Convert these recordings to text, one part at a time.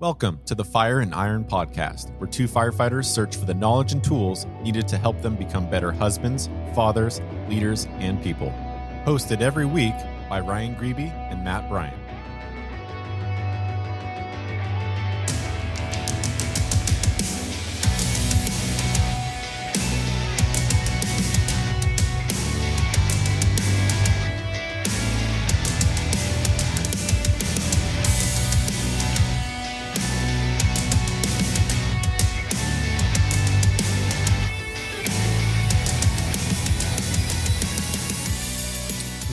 Welcome to the Fire and Iron Podcast, where two firefighters search for the knowledge and tools needed to help them become better husbands, fathers, leaders, and people. Hosted every week by Ryan Grebe and Matt Bryan.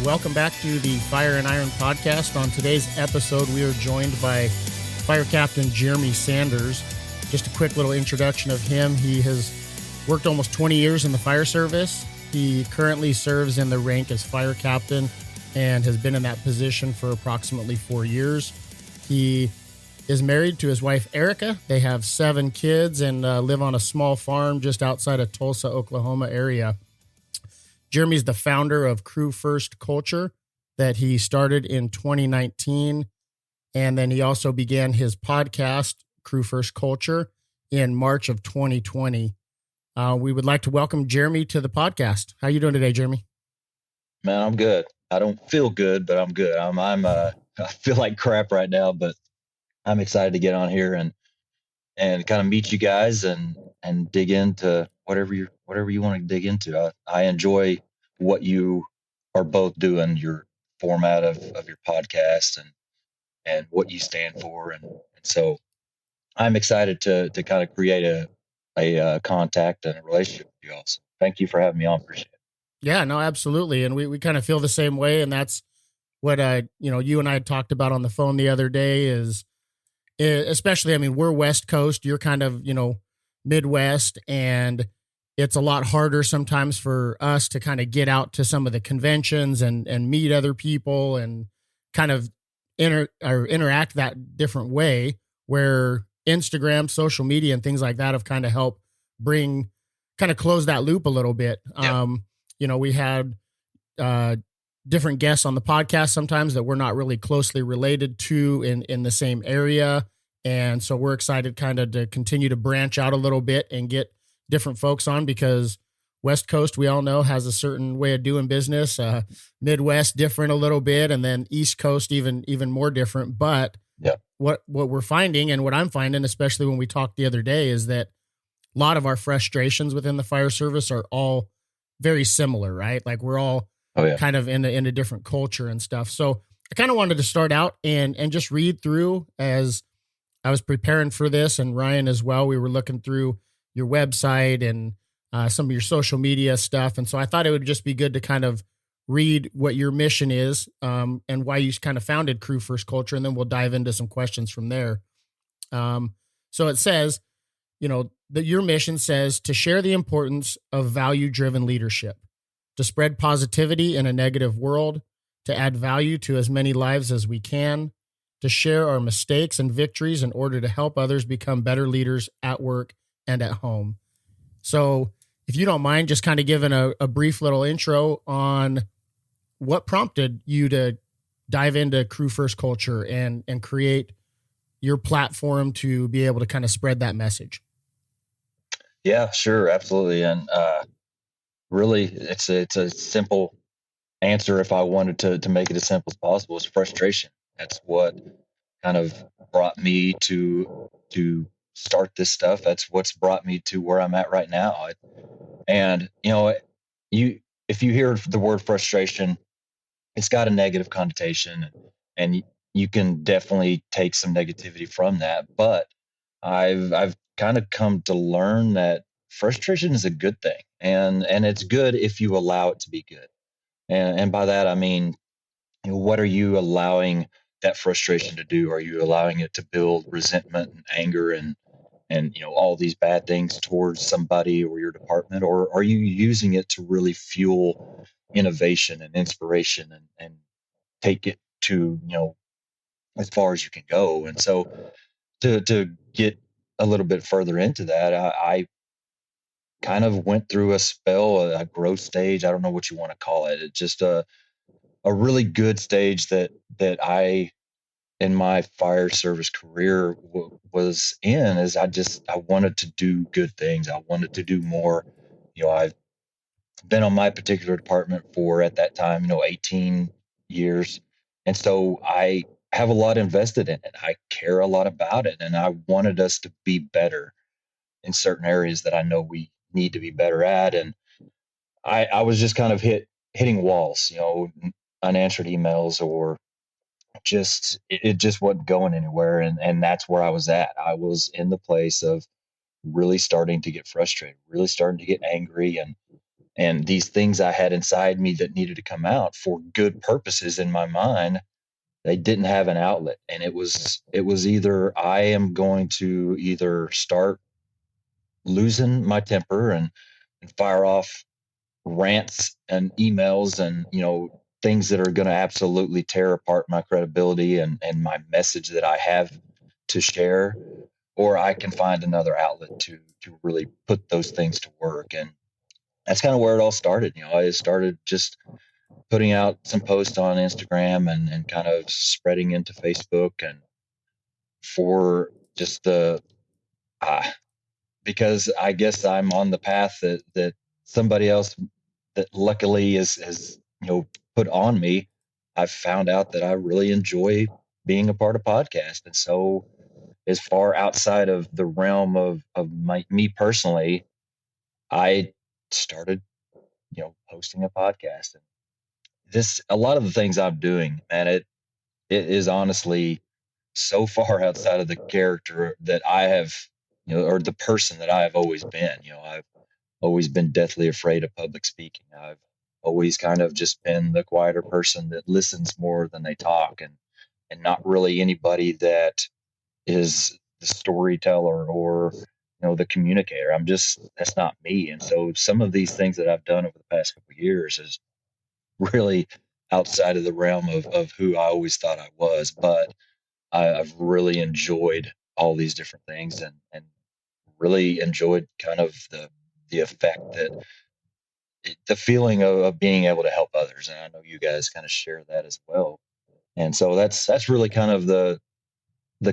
Welcome back to the Fire and Iron Podcast. On today's episode, we are joined by Fire Captain Jeremy Sanders. Just a quick little introduction of him. He has worked almost 20 years in the fire service. He currently serves in the rank as Fire Captain and has been in that position for approximately 4 years. He is married to his wife, Erica. They have 7 kids and live on a small farm just outside of Tulsa, Oklahoma area. Jeremy's the founder of Crew First Culture that he started in 2019. And then he also began his podcast, Crew First Culture, in March of 2020. We would like to welcome Jeremy to the podcast. How are you doing today, Jeremy? Man, I'm good. I don't feel good, but I'm good. I feel like crap right now, but I'm excited to get on here and kind of meet you guys and dig into whatever you want to dig into. I enjoy what you are both doing, your format of your podcast and what you stand for. And so I'm excited to kind of create a contact and a relationship with you all. So thank you for having me on. Appreciate it. Yeah, no, absolutely. And we kind of feel the same way. And that's what, you and I had talked about on the phone the other day is, especially, I mean, we're West Coast, you're kind of, Midwest, and it's a lot harder sometimes for us to kind of get out to some of the conventions and meet other people and kind of interact that different way, where Instagram, social media, and things like that have kind of helped close that loop a little bit. Yeah. We had different guests on the podcast sometimes that we're not really closely related to in the same area. And so we're excited kind of to continue to branch out a little bit and get different folks on, because West Coast, we all know, has a certain way of doing business. Midwest, different a little bit. And then East Coast, even more different. But yeah, what we're finding, and what I'm finding, especially when we talked the other day, is that a lot of our frustrations within the fire service are all very similar, right? Like we're all kind of in a different culture and stuff. So I kind of wanted to start out and just read through, as I was preparing for this, and Ryan as well. We were looking through your website and some of your social media stuff. And so I thought it would just be good to kind of read what your mission is and why you kind of founded Crew First Culture. And then we'll dive into some questions from there. So it says, that your mission says to share the importance of value-driven leadership, to spread positivity in a negative world, to add value to as many lives as we can, to share our mistakes and victories in order to help others become better leaders at work and at home. So if you don't mind just kind of giving a brief little intro on what prompted you to dive into Crew First Culture and create your platform to be able to kind of spread that message. Yeah, sure. Absolutely. And really it's a simple answer. If I wanted to make it as simple as possible, is frustration. That's what kind of brought me to start this stuff. That's what's brought me to where I'm at right now. And if you hear the word frustration, it's got a negative connotation, and you can definitely take some negativity from that. But I've kind of come to learn that frustration is a good thing, and it's good if you allow it to be good. And by that I mean, what are you allowing that frustration to do? Are you allowing it to build resentment and anger and all these bad things towards somebody or your department, or are you using it to really fuel innovation and inspiration and take it to as far as you can go? And so to get a little bit further into that, I kind of went through a spell, a growth stage. I don't know what you want to call it. It's just a really good stage that I, in my fire service career, was in is I wanted to do good things. I wanted to do more. I've been on my particular department for, at that time, 18 years. And so I have a lot invested in it. I care a lot about it. And I wanted us to be better in certain areas that I know we need to be better at. And I was just kind of hitting walls, unanswered emails, or it just wasn't going anywhere. And that's where I was at. I was in the place of really starting to get frustrated, really starting to get angry, and these things I had inside me that needed to come out for good purposes in my mind, they didn't have an outlet. And it was either I am going to either start losing my temper and fire off rants and emails and things that are going to absolutely tear apart my credibility and my message that I have to share, or I can find another outlet to really put those things to work. And that's kind of where it all started. I started just putting out some posts on Instagram and kind of spreading into Facebook, and for just because I guess I'm on the path that somebody else that luckily is put on me. I've found out that I really enjoy being a part of podcast. And so as far outside of the realm of me personally, I started, hosting a podcast. And a lot of the things I'm doing, man, it is honestly so far outside of the character that I have, or the person that I have always been. I've always been deathly afraid of public speaking. I've always kind of just been the quieter person that listens more than they talk, and not really anybody that is the storyteller or the communicator. That's not me. And so some of these things that I've done over the past couple of years is really outside of the realm of who I always thought I was. But I've really enjoyed all these different things, and really enjoyed kind of the effect that the feeling of being able to help others. And I know you guys kind of share that as well. And so that's really kind of the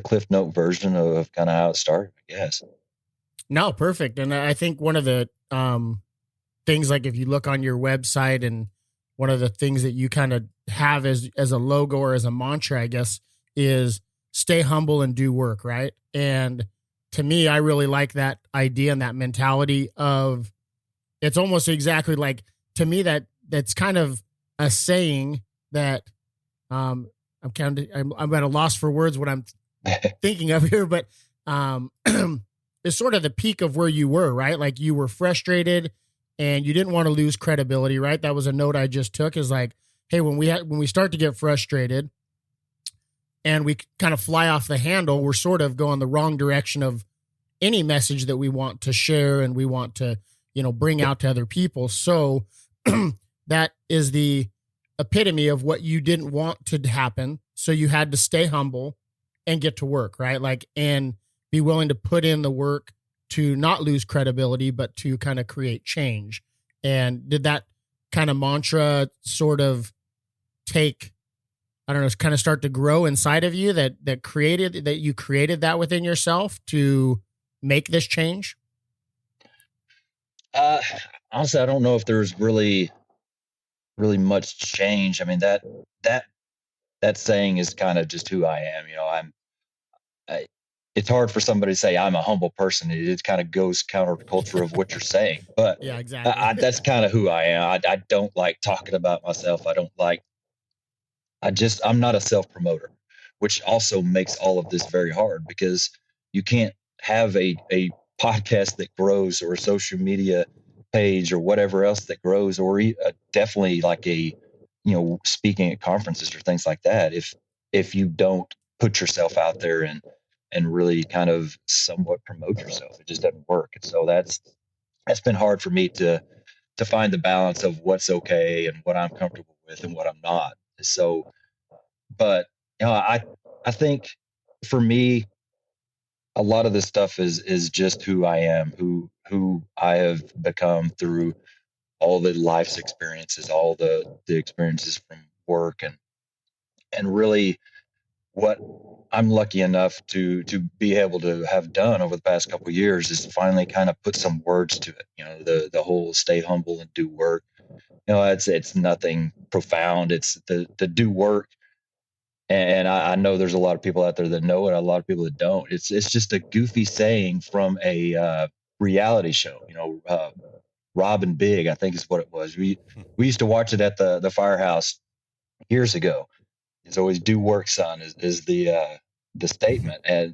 Cliff Note version of kind of how it started, I guess. No, perfect. And I think one of the things, like if you look on your website, and one of the things that you kind of have as a logo or as a mantra, I guess, is stay humble and do work, right? And to me, I really like that idea and that mentality of, it's almost exactly like, to me, that's kind of a saying that I'm at a loss for words what I'm thinking of here, but it's sort of the peak of where you were, right? Like you were frustrated and you didn't want to lose credibility, right? That was a note I just took, is like, hey, when we start to get frustrated and we kind of fly off the handle, we're sort of going the wrong direction of any message that we want to share and we want to, bring out to other people. So that is the epitome of what you didn't want to happen. So you had to stay humble and get to work, right? Like, and be willing to put in the work to not lose credibility, but to kind of create change. And did that kind of mantra sort of kind of start to grow inside of you, that you created that within yourself to make this change? Honestly, I don't know if there's really much change. I mean, that saying is kind of just who I am. It's hard for somebody to say I'm a humble person. It kind of goes counterculture of what you're saying, but yeah, exactly. That's kind of who I am. I don't like talking about myself. I'm not a self promoter, which also makes all of this very hard, because you can't have a podcast that grows, or a social media page, or whatever else that grows, or definitely like speaking at conferences or things like that, if you don't put yourself out there and really kind of somewhat promote yourself, it just doesn't work. And so that's been hard for me to find the balance of what's okay and what I'm comfortable with and what I'm not. So, but I think for me, a lot of this stuff is just who I am, who I have become through all the life's experiences, all the experiences from work, and really what I'm lucky enough to be able to have done over the past couple of years is finally kind of put some words to it. The whole stay humble and do work. It's nothing profound. It's the do work. And I know there's a lot of people out there that know it, a lot of people that don't. It's just a goofy saying from a reality show. Rob and Big, I think is what it was. We used to watch it at the firehouse years ago. It's always "do work, son" is the statement, and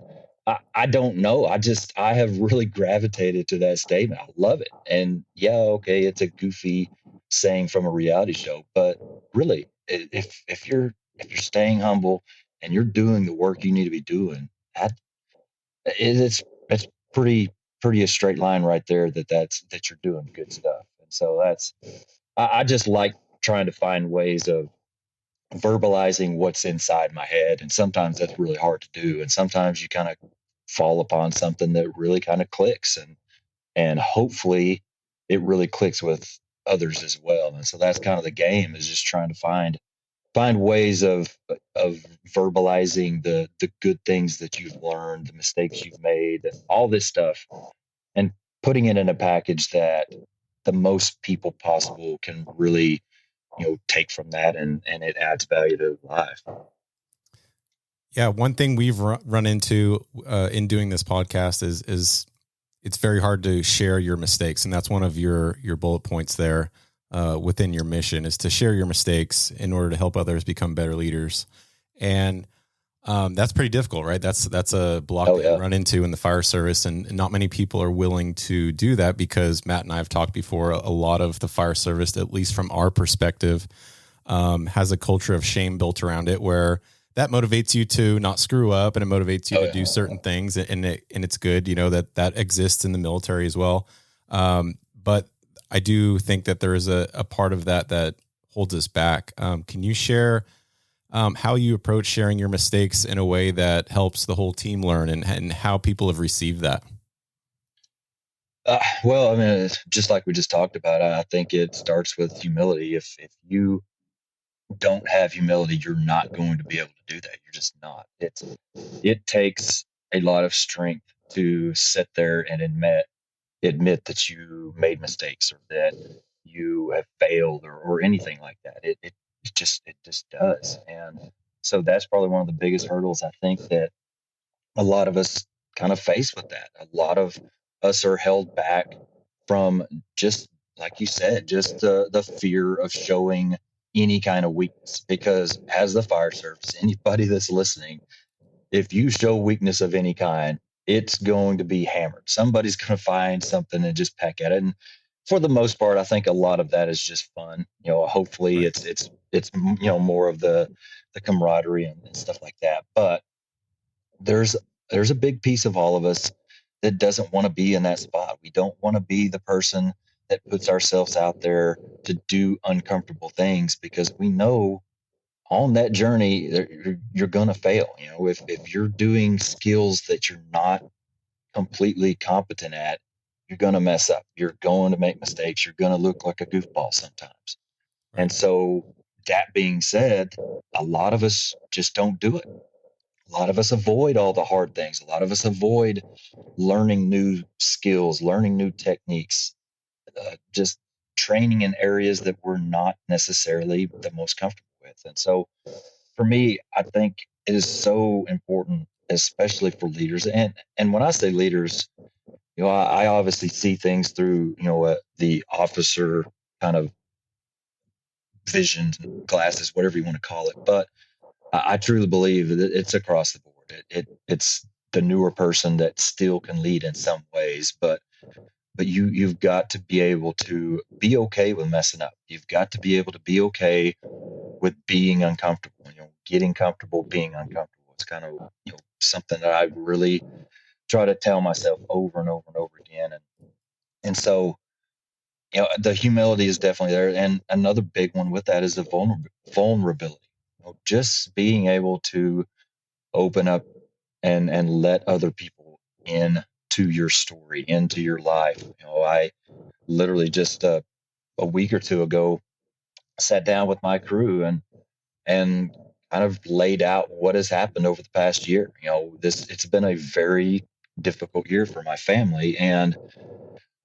I don't know. I have really gravitated to that statement. I love it, and yeah, okay, it's a goofy saying from a reality show, but really, if you're staying humble and you're doing the work you need to be doing, it's pretty a straight line right there that you're doing good stuff. And so I just like trying to find ways of verbalizing what's inside my head. And sometimes that's really hard to do. And sometimes you kind of fall upon something that really kind of clicks, and hopefully it really clicks with others as well. And so that's kind of the game, is just trying to find ways of verbalizing the good things that you've learned, the mistakes you've made, all this stuff, and putting it in a package that the most people possible can really take from that, and it adds value to life. Yeah, one thing we've run into in doing this podcast is it's very hard to share your mistakes, and that's one of your bullet points there within your mission, is to share your mistakes in order to help others become better leaders. And that's pretty difficult, right? That's a block that you run into in the fire service, and not many people are willing to do that, because Matt and I have talked before, a lot of the fire service, at least from our perspective, has a culture of shame built around it, where that motivates you to not screw up, and it motivates you to do certain things, and it's good, that exists in the military as well. But I do think that there is a part of that holds us back. Can you share how you approach sharing your mistakes in a way that helps the whole team learn, and how people have received that? Well, I mean, just like we just talked about, I think it starts with humility. If you don't have humility, you're not going to be able to do that. You're just not. It takes a lot of strength to sit there and admit that you made mistakes, or that you have failed, or anything like that. It just does. And so that's probably one of the biggest hurdles, I think, that a lot of us kind of face with that. A lot of us are held back from, just like you said, just the fear of showing any kind of weakness, because as the fire service, anybody that's listening, if you show weakness of any kind, it's going to be hammered. Somebody's going to find something and just peck at it. And for the most part, I think a lot of that is just fun. Hopefully it's more of the camaraderie and stuff like that. But there's a big piece of all of us that doesn't want to be in that spot. We don't want to be the person that puts ourselves out there to do uncomfortable things, because we know on that journey you're going to fail. If you're doing skills that you're not completely competent at, you're going to mess up. You're going to make mistakes. You're going to look like a goofball sometimes. Right. And so, that being said, a lot of us just don't do it. A lot of us avoid all the hard things. A lot of us avoid learning new skills, learning new techniques, just training in areas that we're not necessarily the most comfortable with. And so for me, I think it is so important, especially for leaders. And when I say leaders, I obviously see things through, the officer kind of vision, glasses, whatever you want to call it. But I truly believe that it's across the board. It's the newer person that still can lead in some ways, but you've got to be able to be okay with messing up. You've got to be able to be okay with being uncomfortable. Getting comfortable being uncomfortable. It's kind of something that I really try to tell myself over and over and over again. And so the humility is definitely there. And another big one with that is the vulnerability. Just being able to open up and let other people into your story, into your life. I literally just a week or two ago sat down with my crew, and kind of laid out what has happened over the past year. It's been a very difficult year for my family. And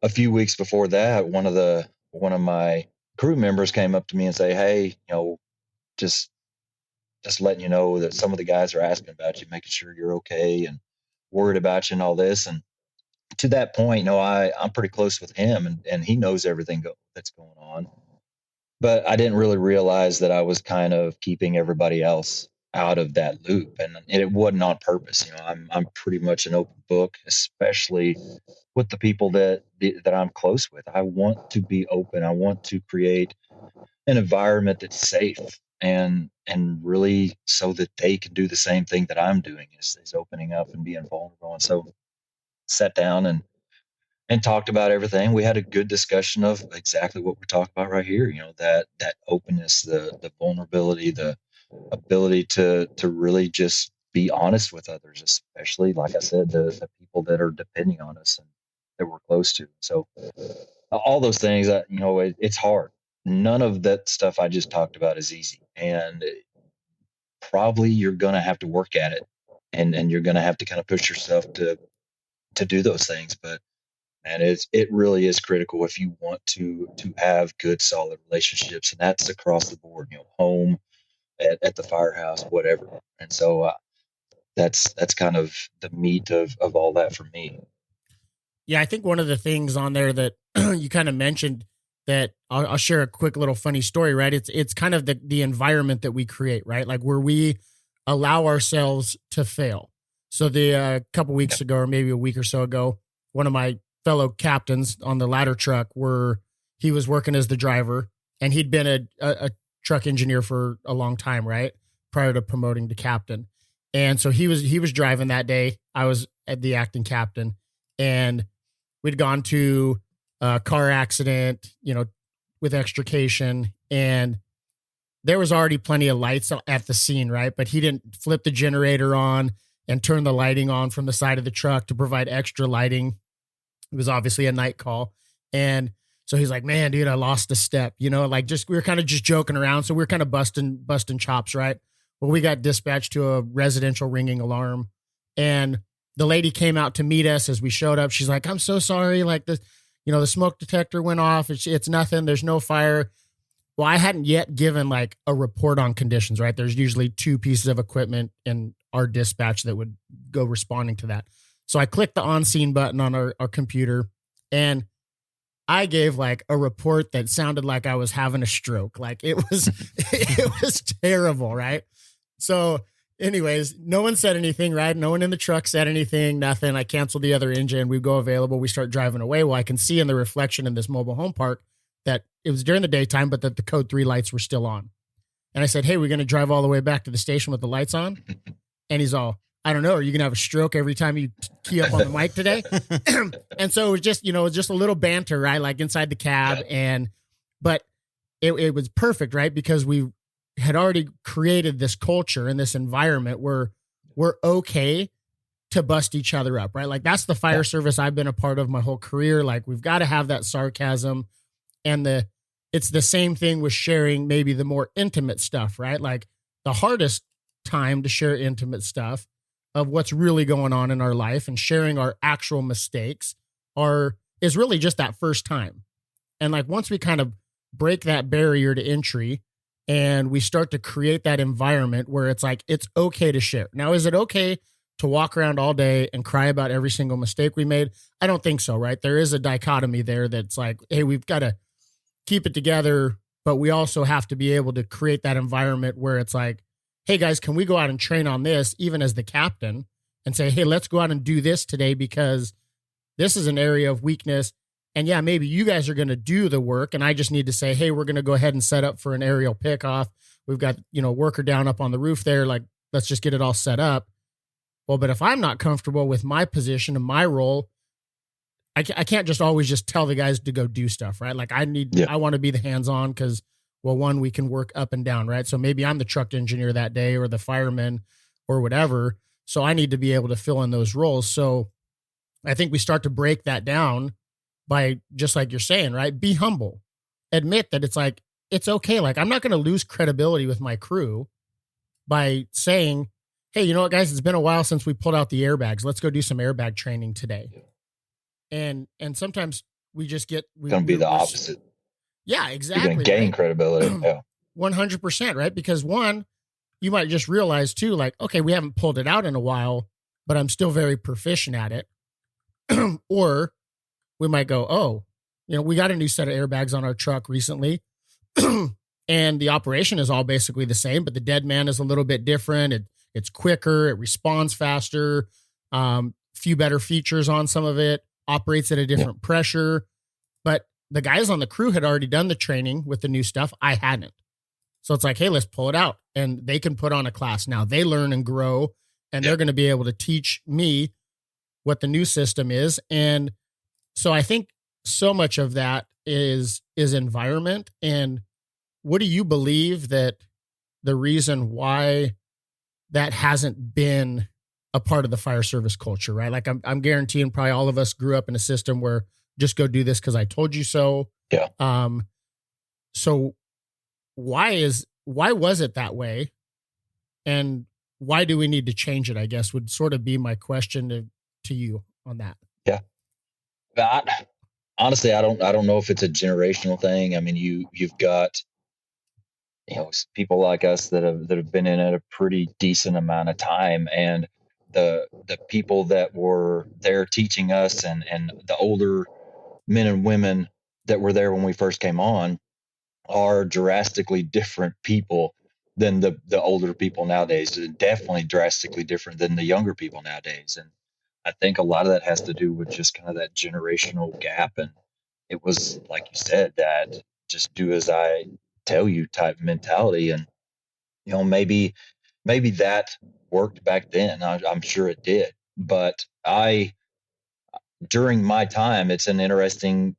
a few weeks before that, one of my crew members came up to me and say, "Hey, just letting you know that some of the guys are asking about you, making sure you're okay and worried about you and all this." And to that point, I'm pretty close with him, and he knows everything that's going on. But I didn't really realize that I was kind of keeping everybody else out of that loop, and it wasn't on purpose. I'm pretty much an open book, especially with the people that I'm close with. I want to be open. I want to create an environment that's safe, and really so that they can do the same thing that I'm doing, is opening up and being vulnerable. And so sat down and talked about everything. We had a good discussion of exactly what we're talking about right here. That openness, the vulnerability, the ability to really just be honest with others, especially, like I said, the people that are depending on us and that we're close to. So all those things, it's hard. None of that stuff I just talked about is easy, and probably you're going to have to work at it, and you're going to have to kind of push yourself to do those things. But and it really is critical if you want to have good, solid relationships, and that's across the board. Home, at the firehouse, whatever. And so that's kind of the meat of all that for me. Yeah, I think one of the things on there that you kind of mentioned, that I'll share a quick little funny story, right? It's kind of the environment that we create, right? Like where we allow ourselves to fail. So the couple weeks ago, or maybe a week or so ago, one of my fellow captains on the ladder truck, he was working as the driver, and he'd been a truck engineer for a long time, right? Prior to promoting to captain. And so he was driving that day. I was at the acting captain, and we'd gone to a car accident, with extrication, and there was already plenty of lights at the scene, right? But he didn't flip the generator on and turn the lighting on from the side of the truck to provide extra lighting. It was obviously a night call. And so he's like, "Man, dude, I lost a step," we were kind of just joking around. So we were kind of busting chops, right? Well, we got dispatched to a residential ringing alarm, and the lady came out to meet us as we showed up. She's like, "I'm so sorry. Like the smoke detector went off. It's nothing. There's no fire." Well, I hadn't yet given like a report on conditions, right? There's usually 2 pieces of equipment in our dispatch that would go responding to that. So I clicked the on scene button on our computer, and I gave like a report that sounded like I was having a stroke. Like it was terrible, right? So anyways, no one said anything, right? No one in the truck said anything, nothing. I canceled the other engine. We go available. We start driving away. Well, I can see in the reflection in this mobile home park that it was during the daytime, but that the code 3 lights were still on. And I said, "Hey, we're going to drive all the way back to the station with the lights on?" And he's all, "I don't know. Are you going to have a stroke every time you key up on the mic today?" And so it was just, just a little banter, right? Like inside the cab. But it was perfect, right? Because we had already created this culture and this environment where we're okay to bust each other up, right? Like that's the fire service I've been a part of my whole career. Like we've got to have that sarcasm, and it's the same thing with sharing maybe the more intimate stuff, right? Like the hardest time to share intimate stuff of what's really going on in our life and sharing our actual mistakes is really just that first time. And like once we kind of break that barrier to entry and we start to create that environment where it's like, it's okay to share. Now, is it okay to walk around all day and cry about every single mistake we made? I don't think so, right? There is a dichotomy there that's like, hey, we've got to keep it together, but we also have to be able to create that environment where it's like, "Hey guys, can we go out and train on this?" Even as the captain, and say, "Hey, let's go out and do this today because this is an area of weakness. And yeah, maybe you guys are going to do the work. And I just need to say, hey, we're going to go ahead and set up for an aerial pickoff. We've got, worker down up on the roof there. Like, let's just get it all set up." Well, but if I'm not comfortable with my position and my role, I can't just always just tell the guys to go do stuff, right? Like I want to be the hands-on because, well, one, we can work up and down, right? So maybe I'm the truck engineer that day or the fireman or whatever. So I need to be able to fill in those roles. So I think we start to break that down by, just like you're saying, right? Be humble. Admit that it's like, it's okay. Like I'm not going to lose credibility with my crew by saying, hey, you know what, guys, it's been a while since we pulled out the airbags. Let's go do some airbag training today. And sometimes we just get going to be the opposite. Yeah, exactly. You're going to gain credibility. Yeah. 100%, right? Because one, you might just realize too, like, okay, we haven't pulled it out in a while, but I'm still very proficient at it. Or we might go, oh, you know, we got a new set of airbags on our truck recently. And the operation is all basically the same, but the dead man is a little bit different. It's quicker. It responds faster. Few better features on some of it. Operates at a different pressure. But the guys on the crew had already done the training with the new stuff. I hadn't. So it's like, hey, let's pull it out. And they can put on a class. Now they learn and grow, and they're going to be able to teach me what the new system is. And so I think so much of that is environment. And what do you believe that the reason why that hasn't been a part of the fire service culture, right? Like I'm guaranteeing probably all of us grew up in a system where just go do this because I told you so. Yeah. So why was it that way? And why do we need to change it, I guess, would sort of be my question to you on that. Yeah. But honestly, I don't know if it's a generational thing. I mean, you've got, you know, people like us that have been in it a pretty decent amount of time, and the people that were there teaching us and the older men and women that were there when we first came on are drastically different people than the older people nowadays. Definitely drastically different than the younger people nowadays. And I think a lot of that has to do with just kind of that generational gap. And it was, like you said, that just do as I tell you type mentality. And, you know, maybe that worked back then. I'm sure it did. But during my time, it's an interesting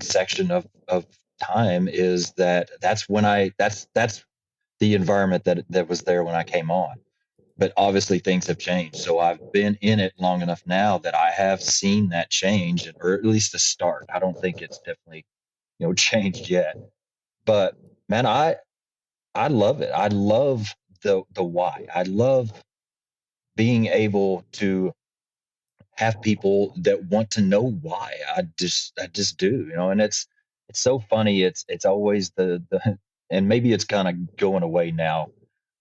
section of time is that's when that's the environment that was there when I came on. But obviously things have changed. So I've been in it long enough now that I have seen that change, or at least the start. I don't think it's definitely, changed yet. But man, I love it. I love the why. I love being able to have people that want to know why. I just do, and it's so funny. It's always the and maybe it's kind of going away now,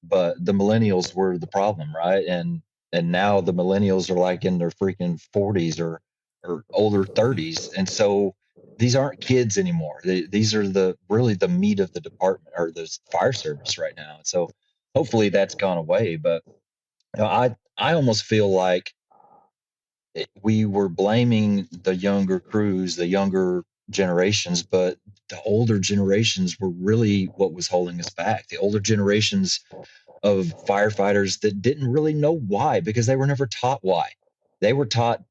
but the millennials were the problem, right? And now the millennials are like in their freaking 40s or older 30s, and so these aren't kids anymore. These are really the meat of the department or the fire service right now. So hopefully that's gone away. But I almost feel like we were blaming the younger crews, the younger generations, but the older generations were really what was holding us back. The older generations of firefighters that didn't really know why, because they were never taught why. They were taught,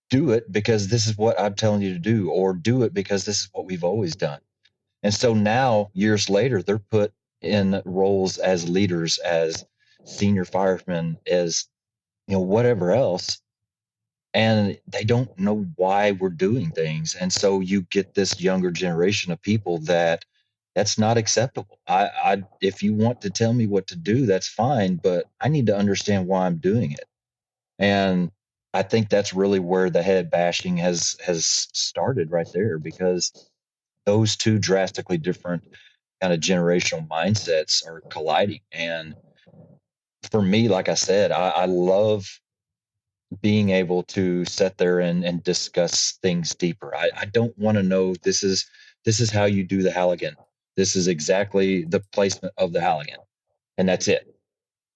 do it because this is what I'm telling you to do, or do it because this is what we've always done. And so now, years later, they're put in roles as leaders, as senior firemen, as, whatever else. And they don't know why we're doing things. And so you get this younger generation of people that's not acceptable. If you want to tell me what to do, that's fine, but I need to understand why I'm doing it. And I think that's really where the head bashing has started right there, because those two drastically different kind of generational mindsets are colliding. And for me, like I said, I love being able to sit there and discuss things deeper. I don't want to know this is how you do the Halligan. This is exactly the placement of the Halligan, and that's it.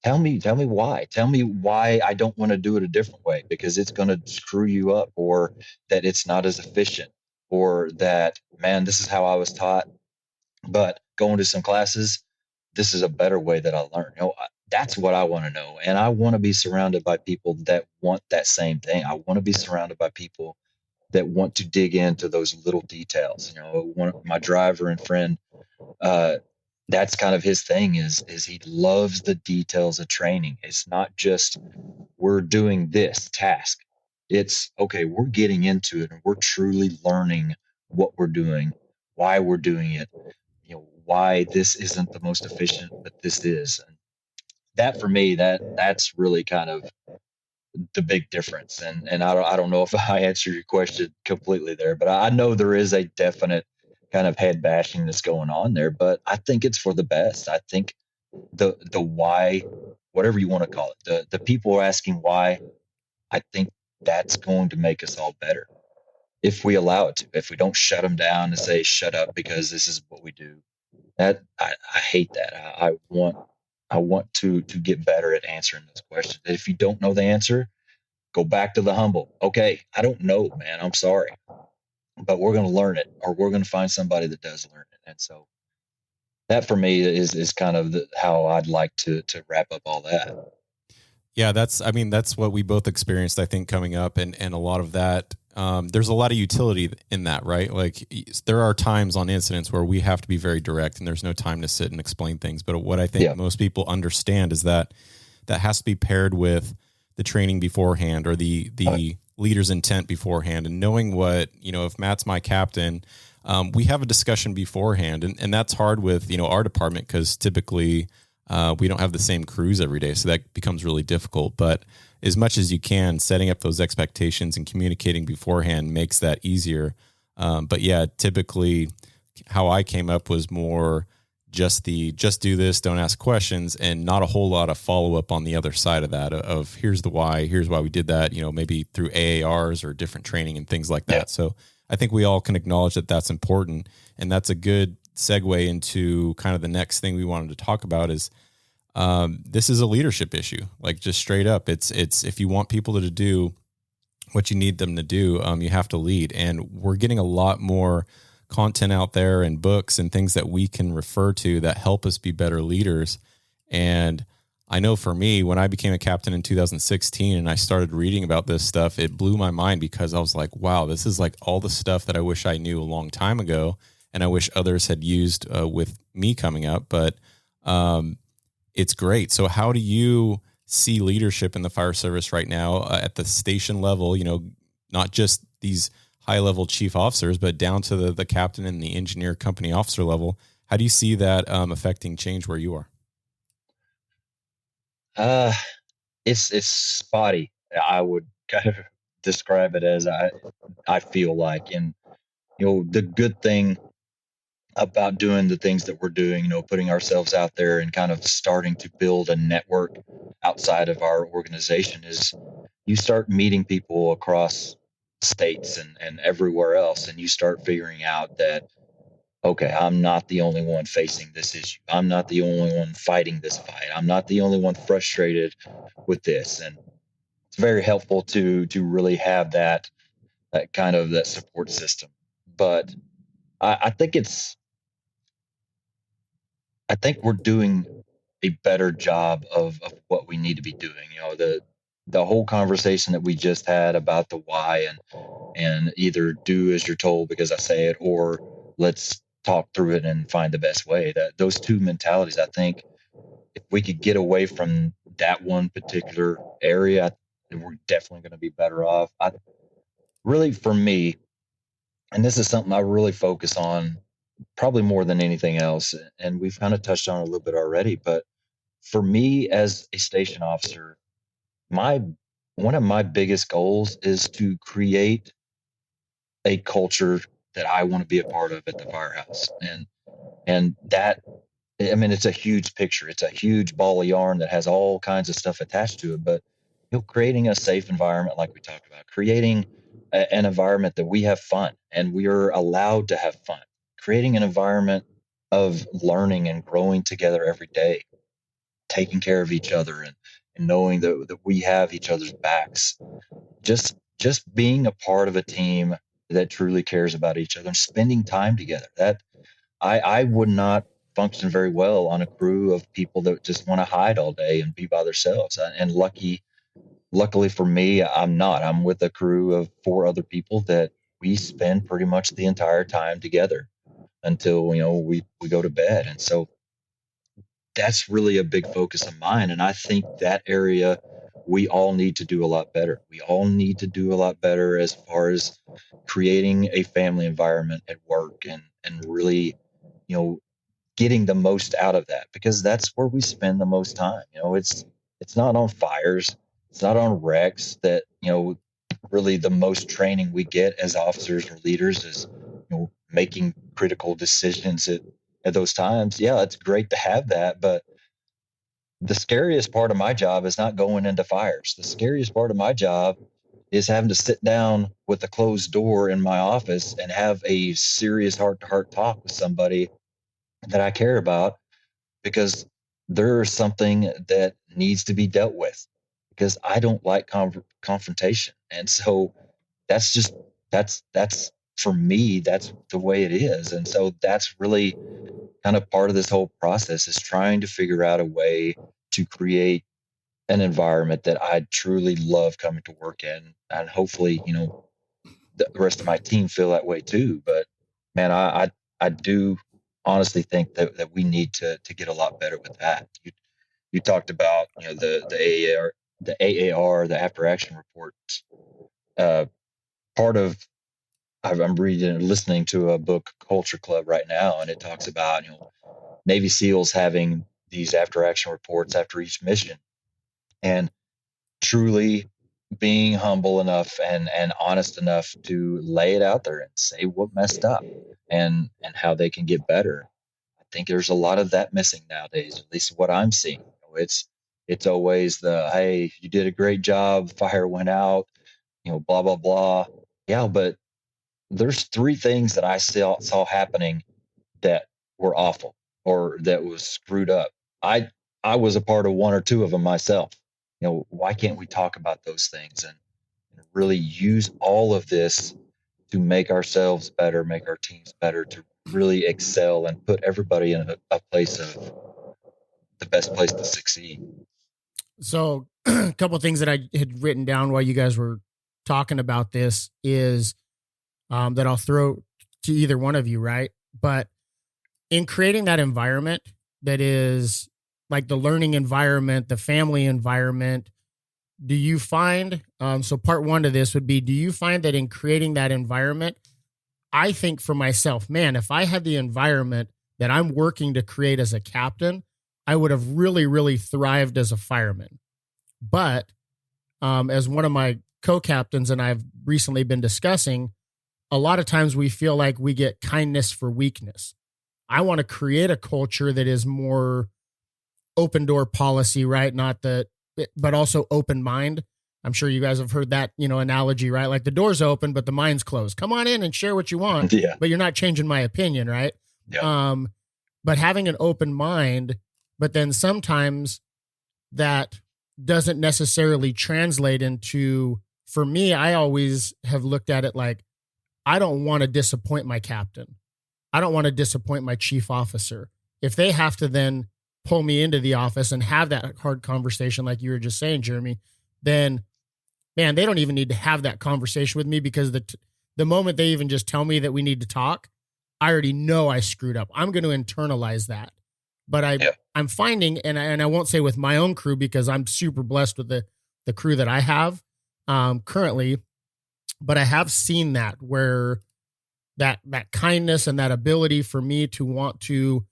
Tell me why. Tell me why I don't want to do it a different way, because it's going to screw you up, or that it's not as efficient, or that, man, this is how I was taught, but going to some classes, this is a better way that I learned. That's what I want to know. And I want to be surrounded by people that want that same thing. I want to be surrounded by people that want to dig into those little details. One of my driver and friend, that's kind of his thing is he loves the details of training. It's not just we're doing this task. It's okay, we're getting into it and we're truly learning what we're doing, why we're doing it, why this isn't the most efficient, but this is. And that for me, that's really kind of the big difference. And I don't know if I answered your question completely there, but I know there is a definite kind of head bashing that's going on there, but I think it's for the best. I think the why, whatever you want to call it, the people are asking why, I think that's going to make us all better if we allow it to. If we don't shut them down and say shut up because this is what we do. That I hate that. I want to get better at answering those questions. If you don't know the answer, go back to the humble. Okay, I don't know, man. I'm sorry, but we're going to learn it, or we're going to find somebody that does learn it. And so that for me is kind of how I'd like to wrap up all that. Yeah, that's what we both experienced, I think, coming up, and a lot of that. There's a lot of utility in that, right? Like there are times on incidents where we have to be very direct and there's no time to sit and explain things. But what I think most people understand is that has to be paired with the training beforehand, or the leader's intent beforehand, and knowing what, if Matt's my captain, we have a discussion beforehand, and that's hard with, our department, because typically we don't have the same crews every day. So that becomes really difficult. But as much as you can, setting up those expectations and communicating beforehand makes that easier. But yeah, typically how I came up was more just do this, don't ask questions, and not a whole lot of follow up on the other side of that of here's the why, here's why we did that, maybe through AARs or different training and things like that. Yeah. So I think we all can acknowledge that that's important. And that's a good segue into kind of the next thing we wanted to talk about is, this is a leadership issue, like just straight up. It's if you want people to do what you need them to do, you have to lead. And we're getting a lot more content out there and books and things that we can refer to that help us be better leaders. And I know for me, when I became a captain in 2016 and I started reading about this stuff, it blew my mind, because I was like, wow, this is like all the stuff that I wish I knew a long time ago. And I wish others had used with me coming up, but it's great. So how do you see leadership in the fire service right now at the station level, not just these high-level chief officers, but down to the captain and the engineer company officer level? How do you see that affecting change where you are? It's spotty. I would kind of describe it as I feel like. And the good thing about doing the things that we're doing, putting ourselves out there and kind of starting to build a network outside of our organization, is you start meeting people across states and everywhere else, and you start figuring out that, okay, I'm not the only one facing this issue. I'm not the only one fighting this fight. I'm not the only one frustrated with this. And it's very helpful to really have that kind of that support system. But I think we're doing a better job of what we need to be doing. The whole conversation that we just had about the why, and either do as you're told because I say it, or let's talk through it and find the best way. That those two mentalities, I think, if we could get away from that one particular area, we're definitely going to be better off. Really, for me, and this is something I really focus on probably more than anything else, and we've kind of touched on it a little bit already, but for me as a station officer, one of my biggest goals is to create a culture that I want to be a part of at the firehouse. And that, it's a huge picture. It's a huge ball of yarn that has all kinds of stuff attached to it. But creating a safe environment, like we talked about, creating an environment that we have fun and we are allowed to have fun, creating an environment of learning and growing together every day, taking care of each other, and knowing that we have each other's backs. Just being a part of a team that truly cares about each other and spending time together. That I would not function very well on a crew of people that just want to hide all day and be by themselves. And luckily for me, I'm with a crew of 4 other people that we spend pretty much the entire time together until, we go to bed. And so that's really a big focus of mine. And I think that area we all need to do a lot better. We all need to do a lot better as far as creating a family environment at work, and really, getting the most out of that, because that's where we spend the most time. It's not on fires, it's not on wrecks that, really the most training we get as officers or leaders is, making critical decisions at those times. Yeah, it's great to have that, but the scariest part of my job is not going into fires. The scariest part of my job is having to sit down with a closed door in my office and have a serious heart-to-heart talk with somebody that I care about, because there's something that needs to be dealt with, because I don't like confrontation. And so that's for me, that's the way it is. And so that's really kind of part of this whole process, is trying to figure out a way to create an environment that I truly love coming to work in. And hopefully, the rest of my team feel that way too. But man, I do honestly think that we need to get a lot better with that. You talked about, the AAR, the after action reports. Part of I'm listening to a book, Culture Club, right now, and it talks about, Navy SEALs having these after action reports after each mission, and truly being humble enough and honest enough to lay it out there and say what messed up and how they can get better. I think there's a lot of that missing nowadays, at least what I'm seeing. It's always the, hey, you did a great job, fire went out, blah blah blah. Yeah, but there's three things that I saw happening that were awful or that was screwed up. I was a part of one or two of them myself. Why can't we talk about those things and really use all of this to make ourselves better, make our teams better, to really excel and put everybody in a place of the best place to succeed? So a couple of things that I had written down while you guys were talking about this is that I'll throw to either one of you, right? But in creating that environment that is like the learning environment, the family environment, do you find, so part one to this would be, do you find that in creating that environment, I think for myself, man, if I had the environment that I'm working to create as a captain, I would have really, really thrived as a fireman. But as one of my co-captains and I've recently been discussing, a lot of times we feel like we get kindness for weakness. I want to create a culture that is more open door policy, right? Not that, but also open mind. I'm sure you guys have heard that, analogy, right? Like the door's open, but the mind's closed. Come on in and share what you want, yeah. But you're not changing my opinion, right? Yeah. But having an open mind, but then sometimes that doesn't necessarily translate into, for me, I always have looked at it like, I don't want to disappoint my captain. I don't want to disappoint my chief officer. If they have to then pull me into the office and have that hard conversation, like you were just saying, Jeremy, then, man, they don't even need to have that conversation with me, because the moment they even just tell me that we need to talk, I already know I screwed up. I'm going to internalize that. But I'm finding, and I won't say with my own crew, because I'm super blessed with the crew that I have currently, but I have seen that where that kindness and that ability for me to want to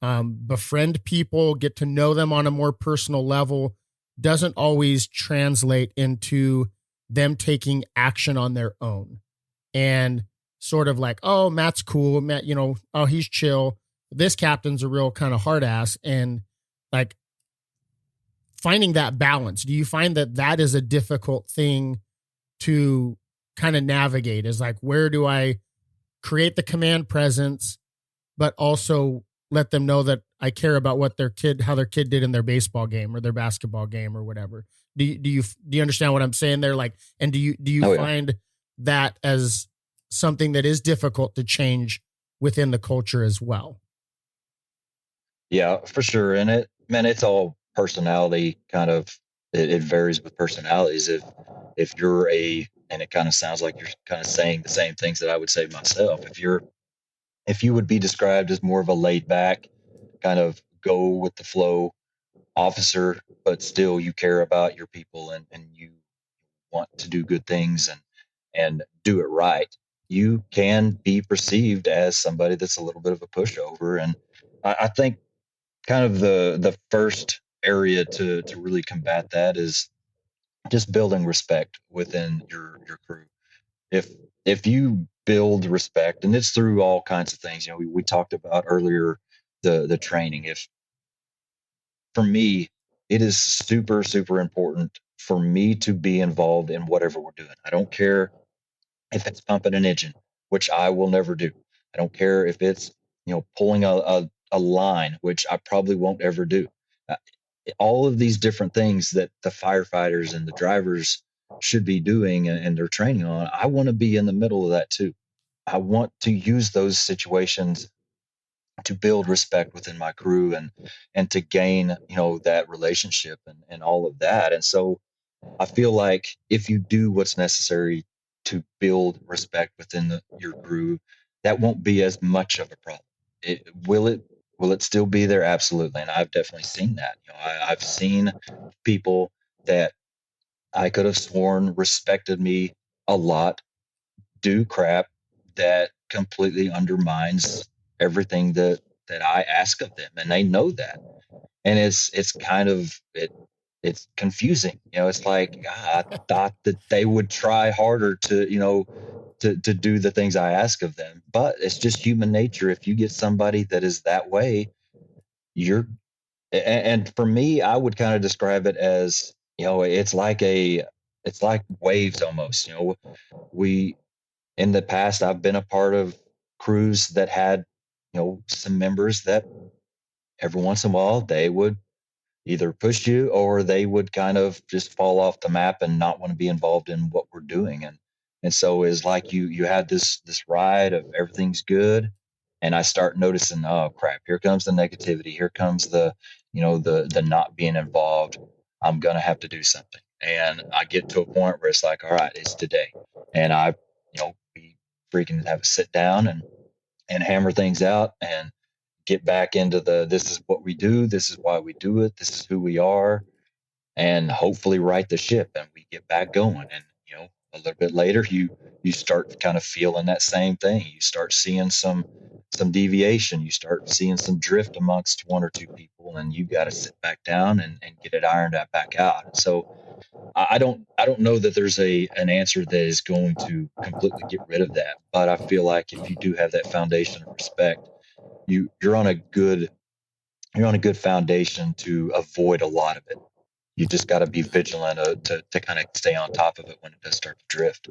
befriend people, get to know them on a more personal level, doesn't always translate into them taking action on their own. And sort of like, oh, Matt's cool. Matt, oh, he's chill. This captain's a real kind of hard ass. And like finding that balance, do you find that is a difficult thing to kind of navigate? Is like, where do I create the command presence, but also let them know that I care about what how their kid did in their baseball game or their basketball game or whatever? Do you understand what I'm saying there? Like, and do you find that as something that is difficult to change within the culture as well? Yeah, for sure. And it's all personality kind of, it varies with personalities. If you're and it kind of sounds like you're kind of saying the same things that I would say myself. If you would be described as more of a laid back, kind of go with the flow officer, but still you care about your people and you want to do good things and do it right, you can be perceived as somebody that's a little bit of a pushover. And I think kind of the first area to really combat that is just building respect within your crew. If you build respect, and it's through all kinds of things, we talked about earlier the training. If for me, it is super, super important for me to be involved in whatever we're doing. I don't care if it's pumping an engine, which I will never do. I don't care if it's, pulling a line, which I probably won't ever do. Uh, all of these different things that the firefighters and the drivers should be doing and they're training on, I want to be in the middle of that too. I want to use those situations to build respect within my crew and to gain that relationship and all of that. And so I feel like if you do what's necessary to build respect within your crew, that won't be as much of a problem. Will it still be there? Absolutely. And I've definitely seen that. I've seen people that I could have sworn respected me a lot do crap that completely undermines everything that I ask of them, and they know that. And it's kind of it's confusing. It's like, I thought that they would try harder to do the things I ask of them, but it's just human nature. If you get somebody that is that way, you're and for me, I would kind of describe it as, it's like waves almost. We in the past, I've been a part of crews that had, some members that every once in a while they would either push you or they would kind of just fall off the map and not want to be involved in what we're doing. And so it's like you had this ride of everything's good. And I start noticing, oh crap, here comes the negativity. Here comes the not being involved. I'm going to have to do something. And I get to a point where it's like, all right, it's today. And we freaking have a sit down and hammer things out and get back into this is what we do, this is why we do it, this is who we are, and hopefully right the ship and we get back going. And a little bit later you start kind of feeling that same thing. You start seeing some deviation, you start seeing some drift amongst one or two people, and you got to sit back down and get it ironed out back out. And so I don't know that there's an answer that is going to completely get rid of that, but I feel like if you do have that foundation of respect, you're on a good foundation to avoid a lot of it. You just got to be vigilant to kind of stay on top of it when it does start to drift.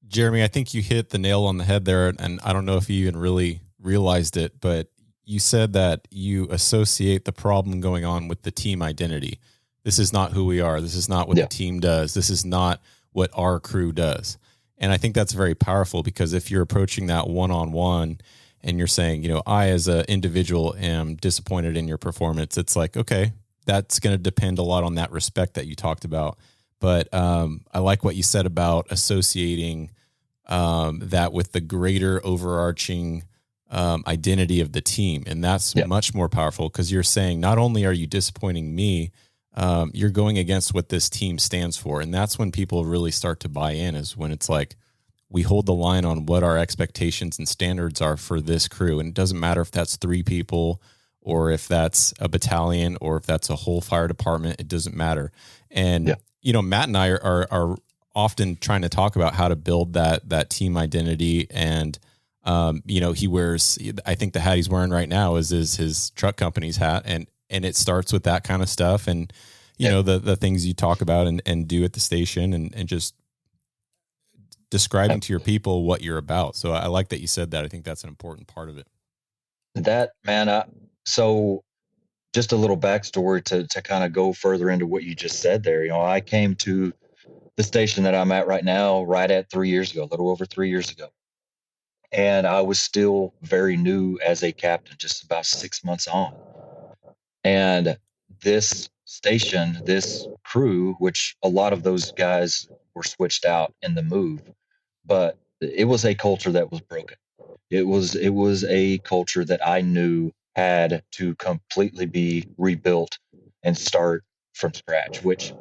Jeremy, I think you hit the nail on the head there, and I don't know if you even really realized it, but you said that you associate the problem going on with the team identity. This is not who we are. This is not what the team does. This is not what our crew does. And I think that's very powerful, because if you're approaching that one-on-one and you're saying, I as an individual am disappointed in your performance, it's like, okay, that's going to depend a lot on that respect that you talked about. But I like what you said about associating that with the greater overarching identity of the team. And that's much more powerful, because you're saying, not only are you disappointing me, you're going against what this team stands for. And that's when people really start to buy in, is when it's like, we hold the line on what our expectations and standards are for this crew. And it doesn't matter if that's 3 people or if that's a battalion or if that's a whole fire department, it doesn't matter. And, Matt and I are often trying to talk about how to build that team identity. And, he wears, I think the hat he's wearing right now is his truck company's hat. And it starts with that kind of stuff. And, the things you talk about and do at the station and just describing to your people what you're about. So I like that you said that. I think that's an important part of it. That, man, so just a little backstory to kind of go further into what you just said there. I came to the station that I'm at right now right at 3 years ago, a little over 3 years ago. And I was still very new as a captain, just about 6 months on. And this station, this crew, which a lot of those guys were switched out in the move, but it was a culture that was broken. It was a culture that I knew had to completely be rebuilt and start from scratch, which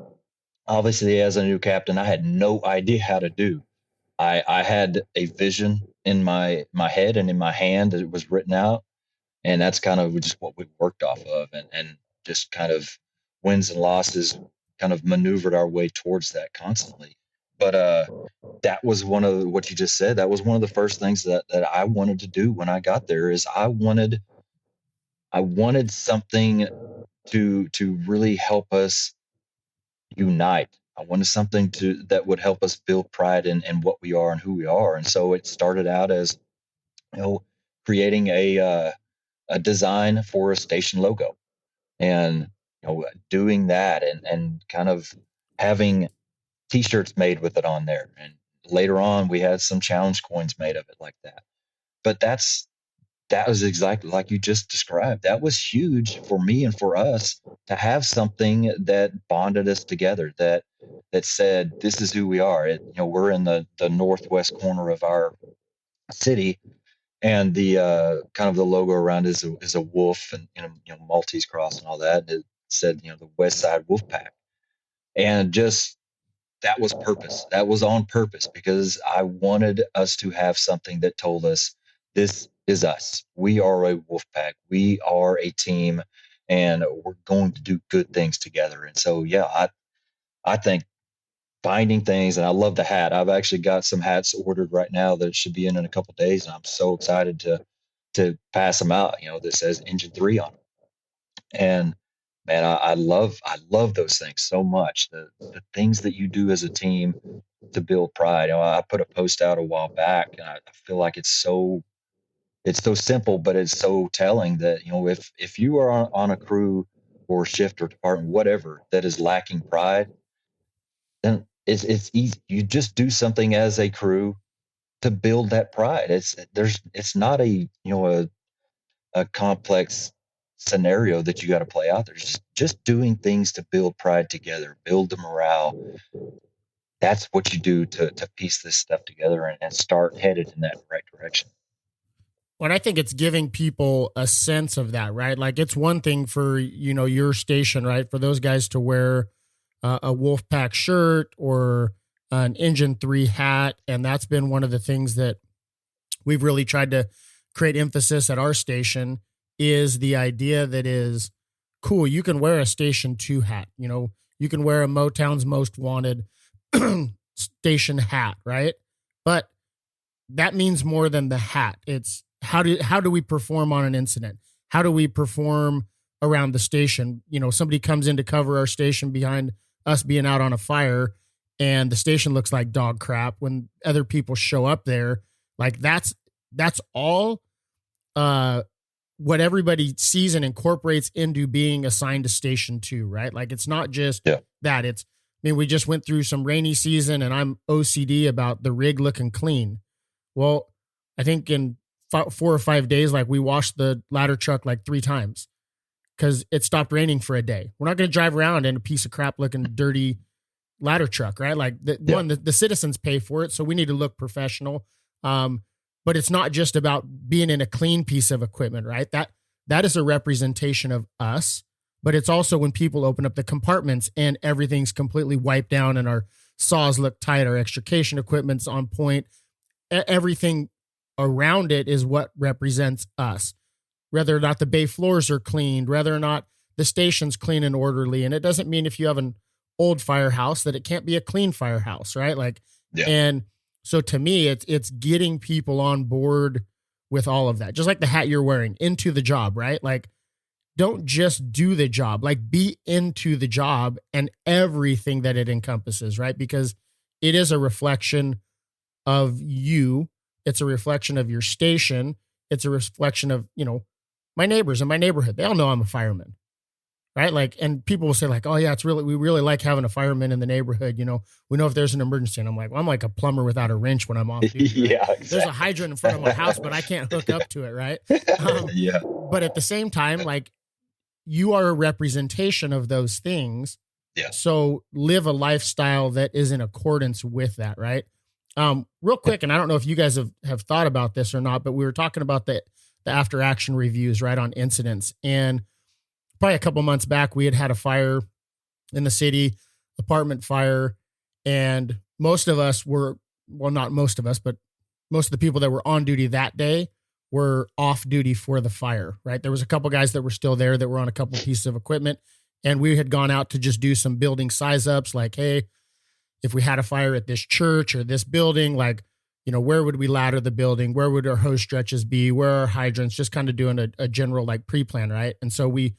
obviously as a new captain, I had no idea how to do. I had a vision in my head and in my hand that it was written out. And that's kind of just what we've worked off of, and just kind of wins and losses kind of maneuvered our way towards that constantly. But that was one of what you just said. That was one of the first things that I wanted to do when I got there. Is I wanted something to really help us unite. I wanted something that would help us build pride in what we are and who we are. And so it started out as, creating a design for a station logo, and doing that, and kind of having t-shirts made with it on there. And later on we had some challenge coins made of it like that. But that was exactly like you just described. That was huge for me and for us to have something that bonded us together, that said, this is who we are. We're in the northwest corner of our city, and the kind of the logo around is a wolf, and Maltese cross and all that. And it said, the West Side Wolf Pack. And just, that was purpose. That was on purpose, because I wanted us to have something that told us, this is us. We are a wolf pack. We are a team, and we're going to do good things together. And so, yeah, I think finding things, and I love the hat. I've actually got some hats ordered right now that should be in a couple of days, and I'm so excited to pass them out. That says Engine 3 on them. And man, I love those things so much. The things that you do as a team to build pride. I put a post out a while back, and I feel like it's so simple, but it's so telling that, if you are on a crew or shift or department, whatever, that is lacking pride, then it's easy. You just do something as a crew to build that pride. It's not a complex scenario that you got to play out there. Just doing things to build pride together, build the morale. That's what you do to piece this stuff together and start headed in that right direction. Well, I think it's giving people a sense of that, right? Like, it's one thing for, your station, right? For those guys to wear a Wolfpack shirt or an Engine 3 hat. And that's been one of the things that we've really tried to create emphasis at our station, is the idea that is cool. You can wear a Station 2 hat. You can wear a Motown's Most Wanted station hat, right? But that means more than the hat. It's how do we perform on an incident? How do we perform around the station? Somebody comes in to cover our station behind us being out on a fire, and the station looks like dog crap when other people show up there. Like, that's all what everybody sees and incorporates into being assigned to Station 2, right? Like, it's not just that. We just went through some rainy season, and I'm OCD about the rig looking clean. Well, I think in 4 or 5 days, like, we washed the ladder truck like 3 times because it stopped raining for a day. We're not going to drive around in a piece of crap looking dirty ladder truck, right? Like, the citizens pay for it, so we need to look professional. But it's not just about being in a clean piece of equipment, right? That is a representation of us, but it's also when people open up the compartments and everything's completely wiped down and our saws look tight, our extrication equipment's on point. Everything around it is what represents us. Whether or not the bay floors are cleaned, whether or not the station's clean and orderly. And it doesn't mean if you have an old firehouse that it can't be a clean firehouse, right? Like, and so to me, it's getting people on board with all of that. Just like the hat you're wearing, into the job, right? Like, don't just do the job, like, be into the job and everything that it encompasses, right? Because it is a reflection of you. It's a reflection of your station. It's a reflection of, my neighbors in my neighborhood. They all know I'm a fireman, right? Like, and people will say like, oh yeah, we really like having a fireman in the neighborhood. We know if there's an emergency. And I'm like, well, I'm like a plumber without a wrench when I'm off duty. Right? Exactly. There's a hydrant in front of my house, but I can't hook up to it. Right. But at the same time, like, you are a representation of those things. Yeah. So live a lifestyle that is in accordance with that. Right. Real quick. And I don't know if you guys have thought about this or not, but we were talking about the after action reviews, right, on incidents. And probably a couple months back, we had a fire in the city, apartment fire. And most of us were, well, not most of us, but most of the people that were on duty that day were off duty for the fire, right? There was a couple guys that were still there that were on a couple pieces of equipment, and we had gone out to just do some building size ups, like, hey, if we had a fire at this church or this building, like, where would we ladder the building? Where would our hose stretches be? Where are our hydrants? Just kind of doing a general like pre-plan, right? And so we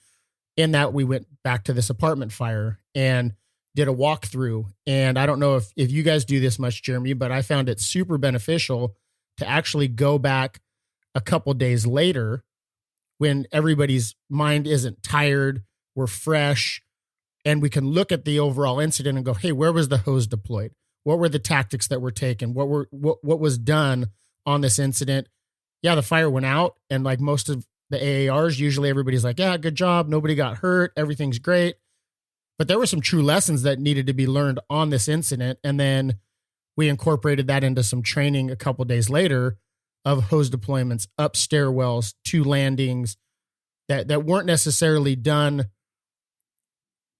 went back to this apartment fire and did a walkthrough. And I don't know if you guys do this much, Jeremy, but I found it super beneficial to actually go back a couple days later when everybody's mind isn't tired, we're fresh, and we can look at the overall incident and go, hey, where was the hose deployed? What were the tactics that were taken? What was done on this incident? Yeah, the fire went out, and like most of the AARs, usually everybody's like, yeah, good job. Nobody got hurt. Everything's great. But there were some true lessons that needed to be learned on this incident. And then we incorporated that into some training a couple days later of hose deployments, up stairwells, to landings that weren't necessarily done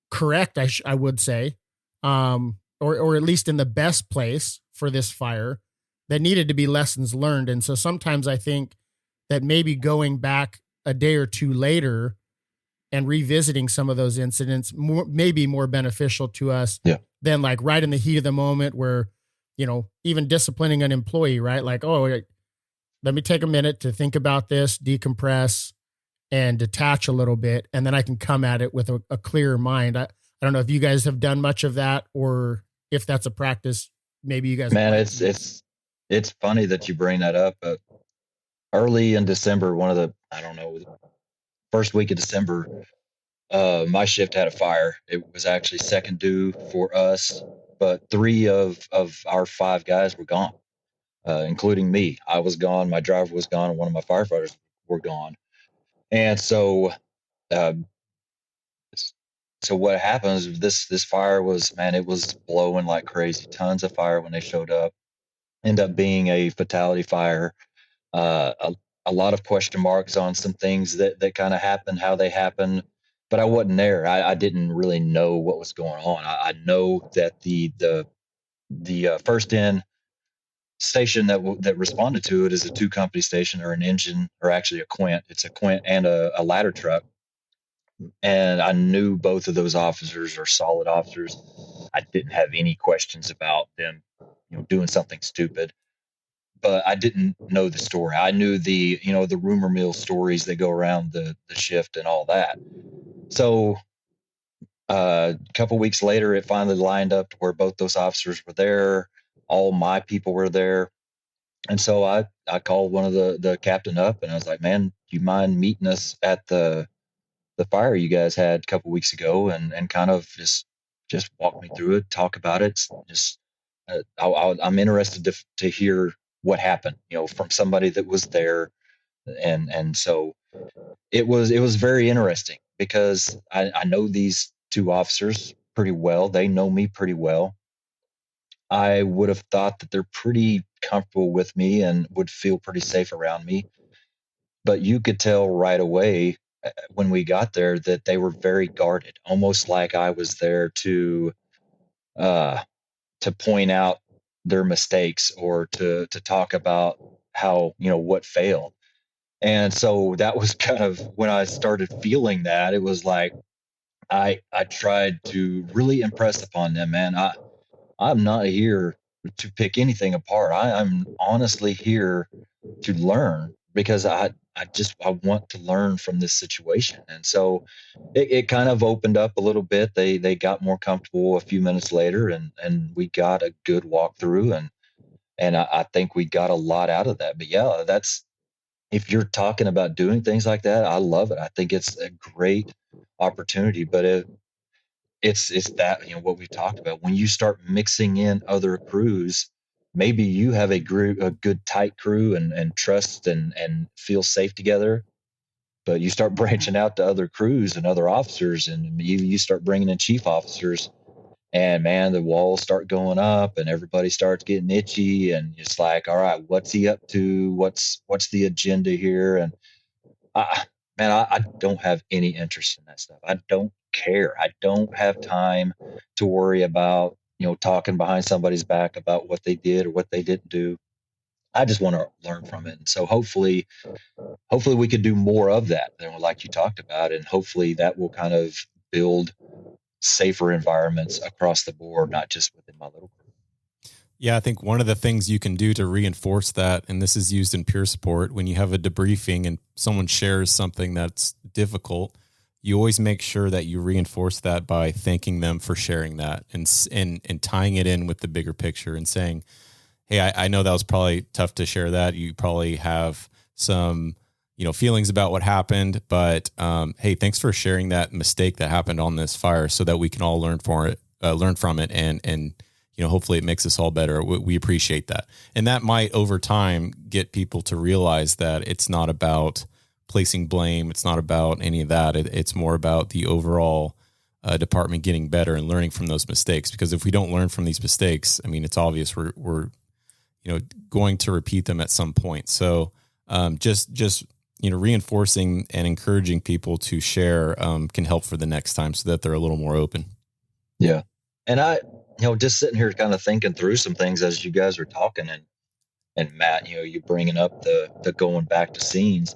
correct, I would say, or at least in the best place for this fire, that needed to be lessons learned. And so sometimes I think that maybe going back a day or two later and revisiting some of those incidents may be more beneficial to us than like right in the heat of the moment where, even disciplining an employee, right? Like, oh, let me take a minute to think about this, decompress, and detach a little bit, and then I can come at it with a clearer mind. I don't know if you guys have done much of that, or if that's a practice. Maybe you guys. Man, it's funny that you bring that up. But early in December, first week of December, my shift had a fire. It was actually second due for us, but 3 of our 5 guys were gone, including me. I was gone, my driver was gone, and one of my firefighters were gone. And so what happens, this fire was, man, it was blowing like crazy. Tons of fire when they showed up. End up being a fatality fire. A lot of question marks on some things that kind of happened, how they happened, but I wasn't there. I didn't really know what was going on. I know that the first in station that responded to it is a 2-company station, or an engine, or actually a Quint. It's a Quint and a ladder truck. And I knew both of those officers are solid officers. I didn't have any questions about them, doing something stupid. But I didn't know the story. I knew the rumor mill stories that go around the shift and all that. So a couple weeks later, it finally lined up to where both those officers were there. All my people were there. And so I called one of the captain up, and I was like, man, do you mind meeting us at the fire you guys had a couple weeks ago, and kind of just walk me through it, talk about it. Just I'm interested to hear what happened, from somebody that was there. And so it was very interesting, because I know these 2 officers pretty well. They know me pretty well. I would have thought that they're pretty comfortable with me and would feel pretty safe around me. But you could tell right away when we got there that they were very guarded, almost like I was there to point out their mistakes, or to talk about how, what failed. And so that was kind of when I started feeling that. It was like I tried to really impress upon them, man, I'm not here to pick anything apart. I'm honestly here to learn, because I want to learn from this situation. And so it kind of opened up a little bit. They got more comfortable a few minutes later, and we got a good walkthrough, and I think we got a lot out of that. But yeah, if you're talking about doing things like that, I love it. I think it's a great opportunity. But it's that, what we talked about, when you start mixing in other crews, maybe you have a good tight crew and trust and feel safe together, but you start branching out to other crews and other officers, and you start bringing in chief officers, and man, the walls start going up and everybody starts getting itchy, and it's like, all right, what's he up to? What's the agenda here? And I don't have any interest in that stuff. I don't care. I don't have time to worry about, talking behind somebody's back about what they did or what they didn't do. I just want to learn from it. And so hopefully we could do more of that than like you talked about. And hopefully that will kind of build safer environments across the board, not just within my little group. Yeah, I think one of the things you can do to reinforce that, and this is used in peer support, when you have a debriefing and someone shares something that's difficult, you always make sure that you reinforce that by thanking them for sharing that and tying it in with the bigger picture and saying, hey, I know that was probably tough to share that. You probably have some, feelings about what happened, but hey, thanks for sharing that mistake that happened on this fire so that we can all learn from it and hopefully it makes us all better. We appreciate that. And that might over time get people to realize that it's not about placing blame. It's not about any of that. It's more about the overall department getting better and learning from those mistakes. Because if we don't learn from these mistakes, I mean, it's obvious we're going to repeat them at some point. So just reinforcing and encouraging people to share can help for the next time so that they're a little more open. Yeah. And I, just sitting here kind of thinking through some things as you guys are talking and Matt, you bringing up the going back to scenes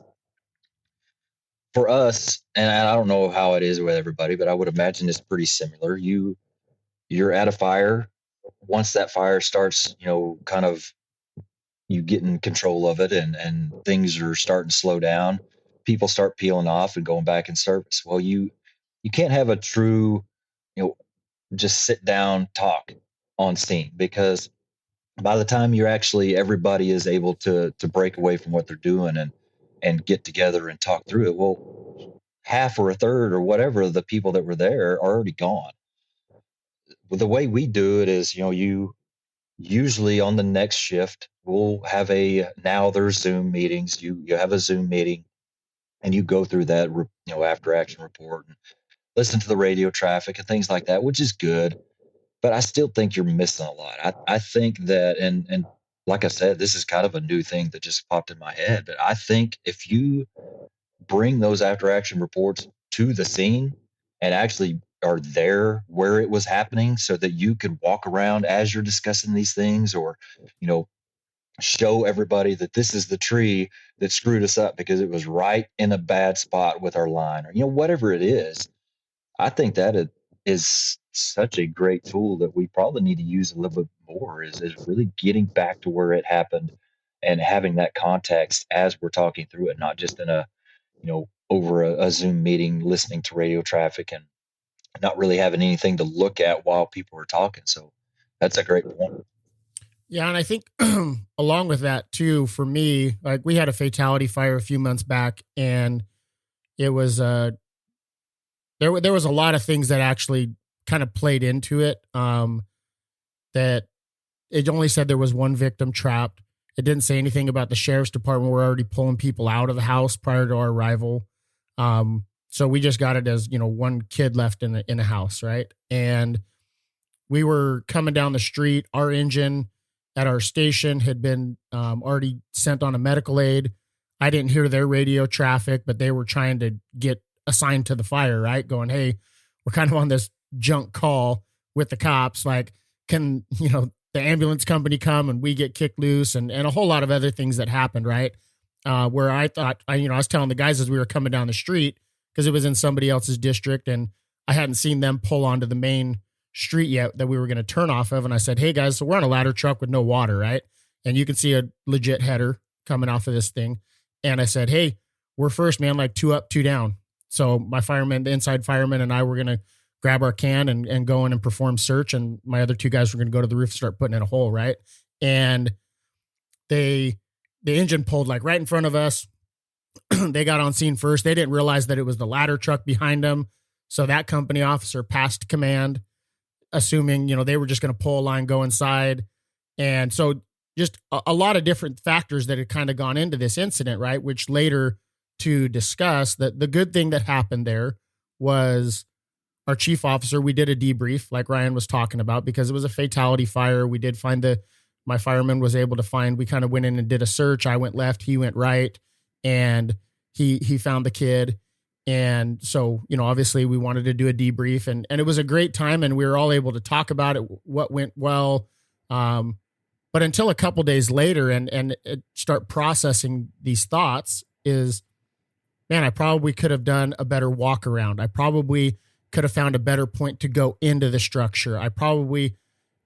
for us. And I don't know how it is with everybody, but I would imagine it's pretty similar. You're at a fire. Once that fire starts, kind of you get in control of it and things are starting to slow down, people start peeling off and going back in service. Well, you can't have a true, just sit down talk on scene, because by the time everybody is able to break away from what they're doing and get together and talk through it, well, half or a third or whatever of the people that were there are already gone. Well, the way we do it is, you usually on the next shift, we'll have now there's Zoom meetings. You have a Zoom meeting and you go through that, after action report and listen to the radio traffic and things like that, which is good. But I still think you're missing a lot. I think that, and like I said, this is kind of a new thing that just popped in my head, but I think if you bring those after action reports to the scene and actually are there where it was happening so that you could walk around as you're discussing these things, or, show everybody that this is the tree that screwed us up because it was right in a bad spot with our line, or, whatever it is. I think that it is such a great tool that we probably need to use a little bit more is really getting back to where it happened and having that context as we're talking through it, not just in over a Zoom meeting, listening to radio traffic and not really having anything to look at while people are talking. So that's a great point. Yeah. And I think along with that too, for me, like we had a fatality fire a few months back, and it was, there was a lot of things that actually kind of played into it. That it only said there was one victim trapped. It didn't say anything about the sheriff's department. We're already pulling people out of the house prior to our arrival. So we just got it as, one kid left in the house. Right. And we were coming down the street. Our engine at our station had been already sent on a medical aid. I didn't hear their radio traffic, but they were trying to get assigned to the fire, right? Going, hey, we're kind of on this junk call with the cops. Like, can, the ambulance company come and we get kicked loose, and a whole lot of other things that happened, right? Where I thought, I was telling the guys as we were coming down the street, because it was in somebody else's district and I hadn't seen them pull onto the main street yet that we were going to turn off of. And I said, hey guys, so we're on a ladder truck with no water, right? And you can see a legit header coming off of this thing. And I said, hey, we're first, man, like 2 up, 2 down. So my fireman, the inside fireman, and I were going to grab our can and go in and perform search. And my other 2 guys were going to go to the roof, start putting in a hole. Right. And the engine pulled like right in front of us. They got on scene first. They didn't realize that it was the ladder truck behind them. So that company officer passed command, assuming, they were just going to pull a line, go inside. And so just a lot of different factors that had kind of gone into this incident, right? Which later to discuss that the good thing that happened there was our chief officer. We did a debrief like Ryan was talking about, because it was a fatality fire. We did find my fireman was able to find, we kind of went in and did a search. I went left, he went right, and he found the kid. And so, obviously we wanted to do a debrief, and it was a great time, and we were all able to talk about it, what went well, But until a couple days later and start processing these thoughts is, man, I probably could have done a better walk around. I probably could have found a better point to go into the structure. I probably,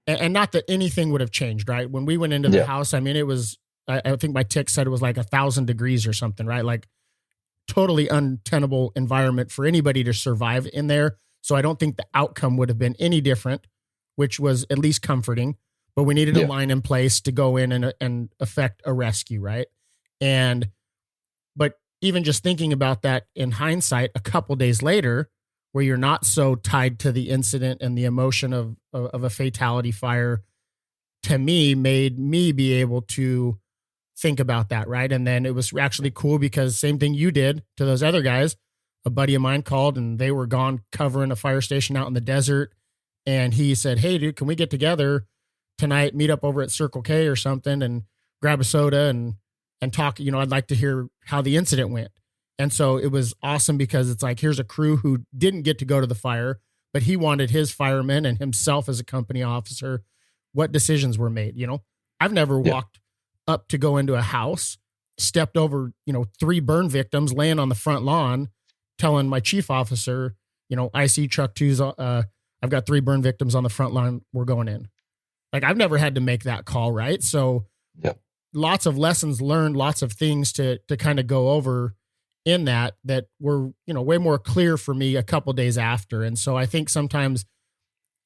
and not that anything would have changed, right? When we went into the house, I mean, it was, I think my tick said it was like 1,000 degrees or something, right? Like totally untenable environment for anybody to survive in there. So I don't think the outcome would have been any different, which was at least comforting. But we needed a line in place to go in and affect a rescue, right? But even just thinking about that in hindsight, a couple days later, where you're not so tied to the incident and the emotion of a fatality fire, to me, made me be able to think about that, right? And then it was actually cool because same thing you did to those other guys. A buddy of mine called and they were gone covering a fire station out in the desert. And he said, hey, dude, can we get together tonight, meet up over at Circle K or something and grab a soda and talk? I'd like to hear how the incident went. And so it was awesome because it's like, here's a crew who didn't get to go to the fire, but he wanted his firemen and himself as a company officer. What decisions were made? I've never walked up to go into a house, stepped over, 3 burn victims laying on the front lawn, telling my chief officer, I see truck 2's, I've got 3 burn victims on the front line. We're going in. Like I've never had to make that call. Right. So lots of lessons learned, lots of things to kind of go over in that were, way more clear for me a couple days after. And so I think sometimes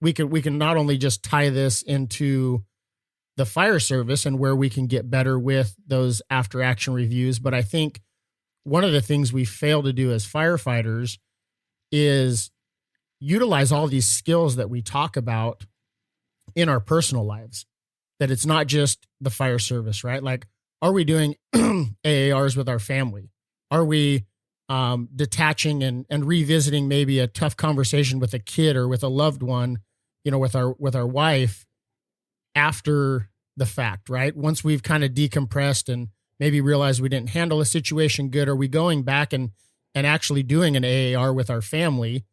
we can not only just tie this into the fire service and where we can get better with those after action reviews, but I think one of the things we fail to do as firefighters is utilize all these skills that we talk about in our personal lives, that it's not just the fire service, right? Like, are we doing AARs with our family? Are we detaching and revisiting maybe a tough conversation with a kid or with a loved one, with our wife after the fact, right? Once we've kind of decompressed and maybe realized we didn't handle a situation good, are we going back and actually doing an AAR with our family,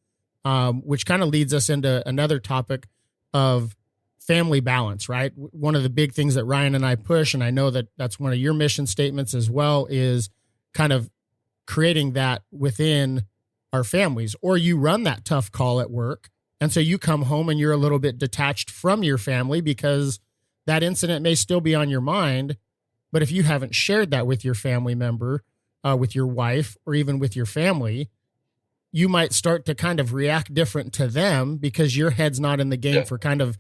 which kind of leads us into another topic of family balance, right? One of the big things that Ryan and I push, and I know that that's one of your mission statements as well, is kind of creating that within our families. Or you run that tough call at work, and so you come home and you're a little bit detached from your family because that incident may still be on your mind. But if you haven't shared that with your family member, with your wife, or even with your family, you might start to kind of react different to them because your head's not in the game for kind of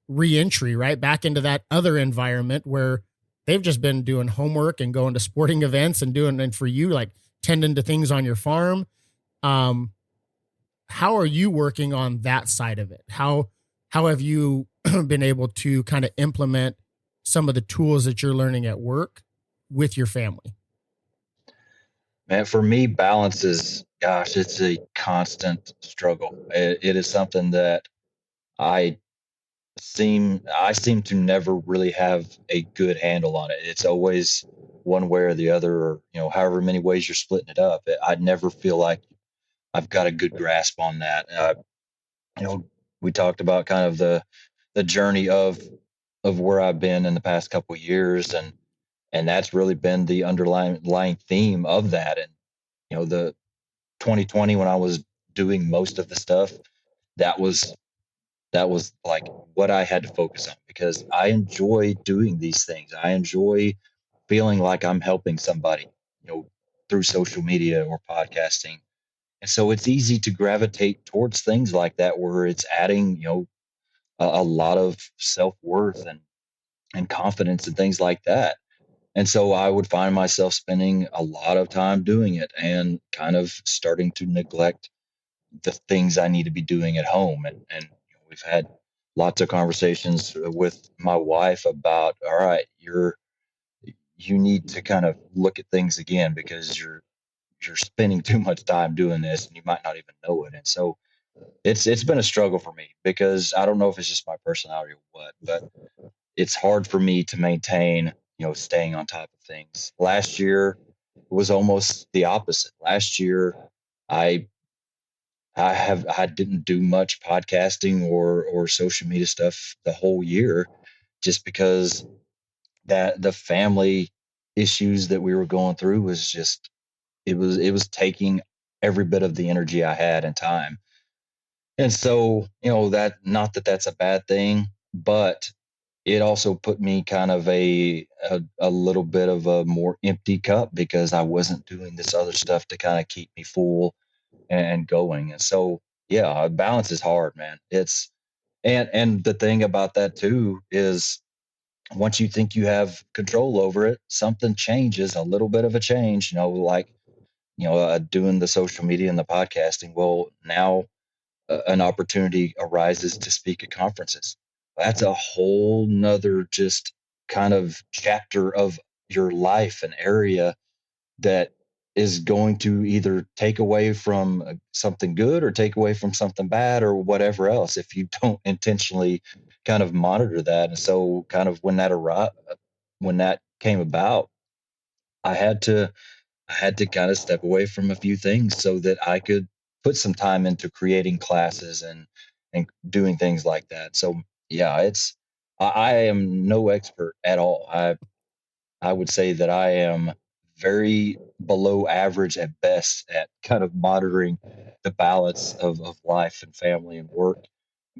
re-entry, right? Back into that other environment where they've just been doing homework and going to sporting events and for you, like tending to things on your farm. How are you working on that side of it? How have you been able to kind of implement some of the tools that you're learning at work with your family? Man, for me, balance is, it's a constant struggle. It is something that I seem to never really have a good handle on it. It's always one way or the other, or however many ways you're splitting it up. I never feel like I've got a good grasp on that. We talked about kind of the journey of where I've been in the past couple of years, and that's really been the underlying theme of that. And the 2020, when I was doing most of the stuff, that was like what I had to focus on, because I enjoy doing these things. I enjoy feeling like I'm helping somebody, through social media or podcasting. And so it's easy to gravitate towards things like that, where it's adding, a lot of self-worth and confidence and things like that. And so I would find myself spending a lot of time doing it and kind of starting to neglect the things I need to be doing at home. And we've had lots of conversations with my wife about, all right, you need to kind of look at things again, because you're spending too much time doing this and you might not even know it. And so it's been a struggle for me, because I don't know if it's just my personality or what, but it's hard for me to maintain, staying on top of things. Last year was almost the opposite. Last year, I didn't do much podcasting or social media stuff the whole year, just because that the family issues that we were going through was just, it was taking every bit of the energy I had and time. And so, that, not that that's a bad thing, but it also put me kind of a little bit of a more empty cup, because I wasn't doing this other stuff to kind of keep me full and going. And so, yeah, balance is hard, man. And the thing about that too is, once you think you have control over it, something changes, a little bit of a change, like, doing the social media and the podcasting. Well, now an opportunity arises to speak at conferences. That's a whole nother just kind of chapter of your life, an area that is going to either take away from something good or take away from something bad or whatever else, if you don't intentionally kind of monitor that. And so kind of when that came about, I had to kind of step away from a few things so that I could put some time into creating classes and doing things like that. So yeah, I am no expert at all. I would say that I am very below average at best at kind of monitoring the balance of life and family and work.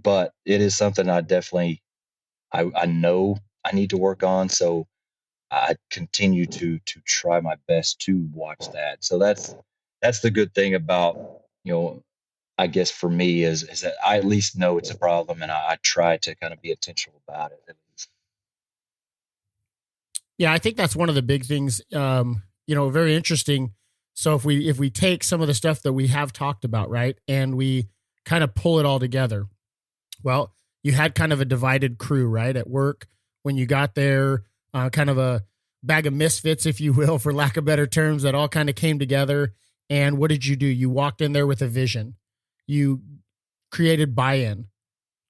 But it is something I definitely, I know I need to work on. So I continue to try my best to watch that. So that's the good thing about, I guess for me is that I at least know it's a problem, and I try to kind of be intentional about it. Yeah, I think that's one of the big things, very interesting. So if we take some of the stuff that we have talked about, right, and we kind of pull it all together, well, you had kind of a divided crew, right, at work when you got there, kind of a bag of misfits, if you will, for lack of better terms, that all kind of came together. And what did you do? You walked in there with a vision. You created buy-in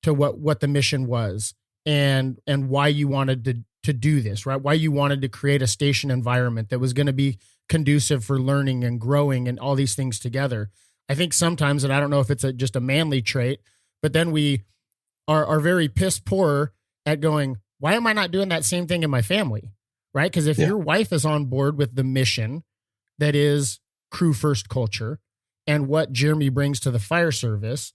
to what the mission was and why you wanted to do this, right? Why you wanted to create a station environment that was going to be conducive for learning and growing and all these things together. I think sometimes, and I don't know if it's just a manly trait, but then we are very piss poor at going, why am I not doing that same thing in my family? Right? Because if your wife is on board with the mission that is crew first culture and what Jeremy brings to the fire service,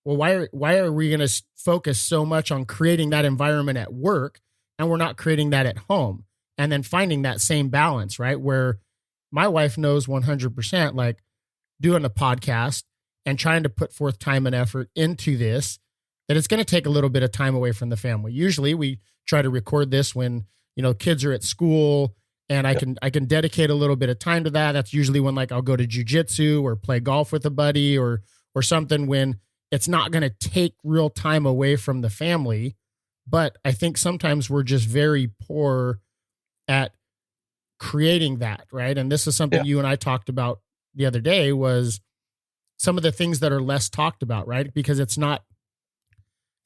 well, why are we going to focus so much on creating that environment at work and we're not creating that at home? And then finding that same balance, right? Where my wife knows 100%, like doing a podcast and trying to put forth time and effort into this, that it's going to take a little bit of time away from the family. Usually we try to record this when, kids are at school and I can dedicate a little bit of time to that. That's usually when like I'll go to jujitsu or play golf with a buddy or something, when it's not going to take real time away from the family. But I think sometimes we're just very poor at creating that, right? And this is something you and I talked about the other day, was some of the things that are less talked about, right? Because it's not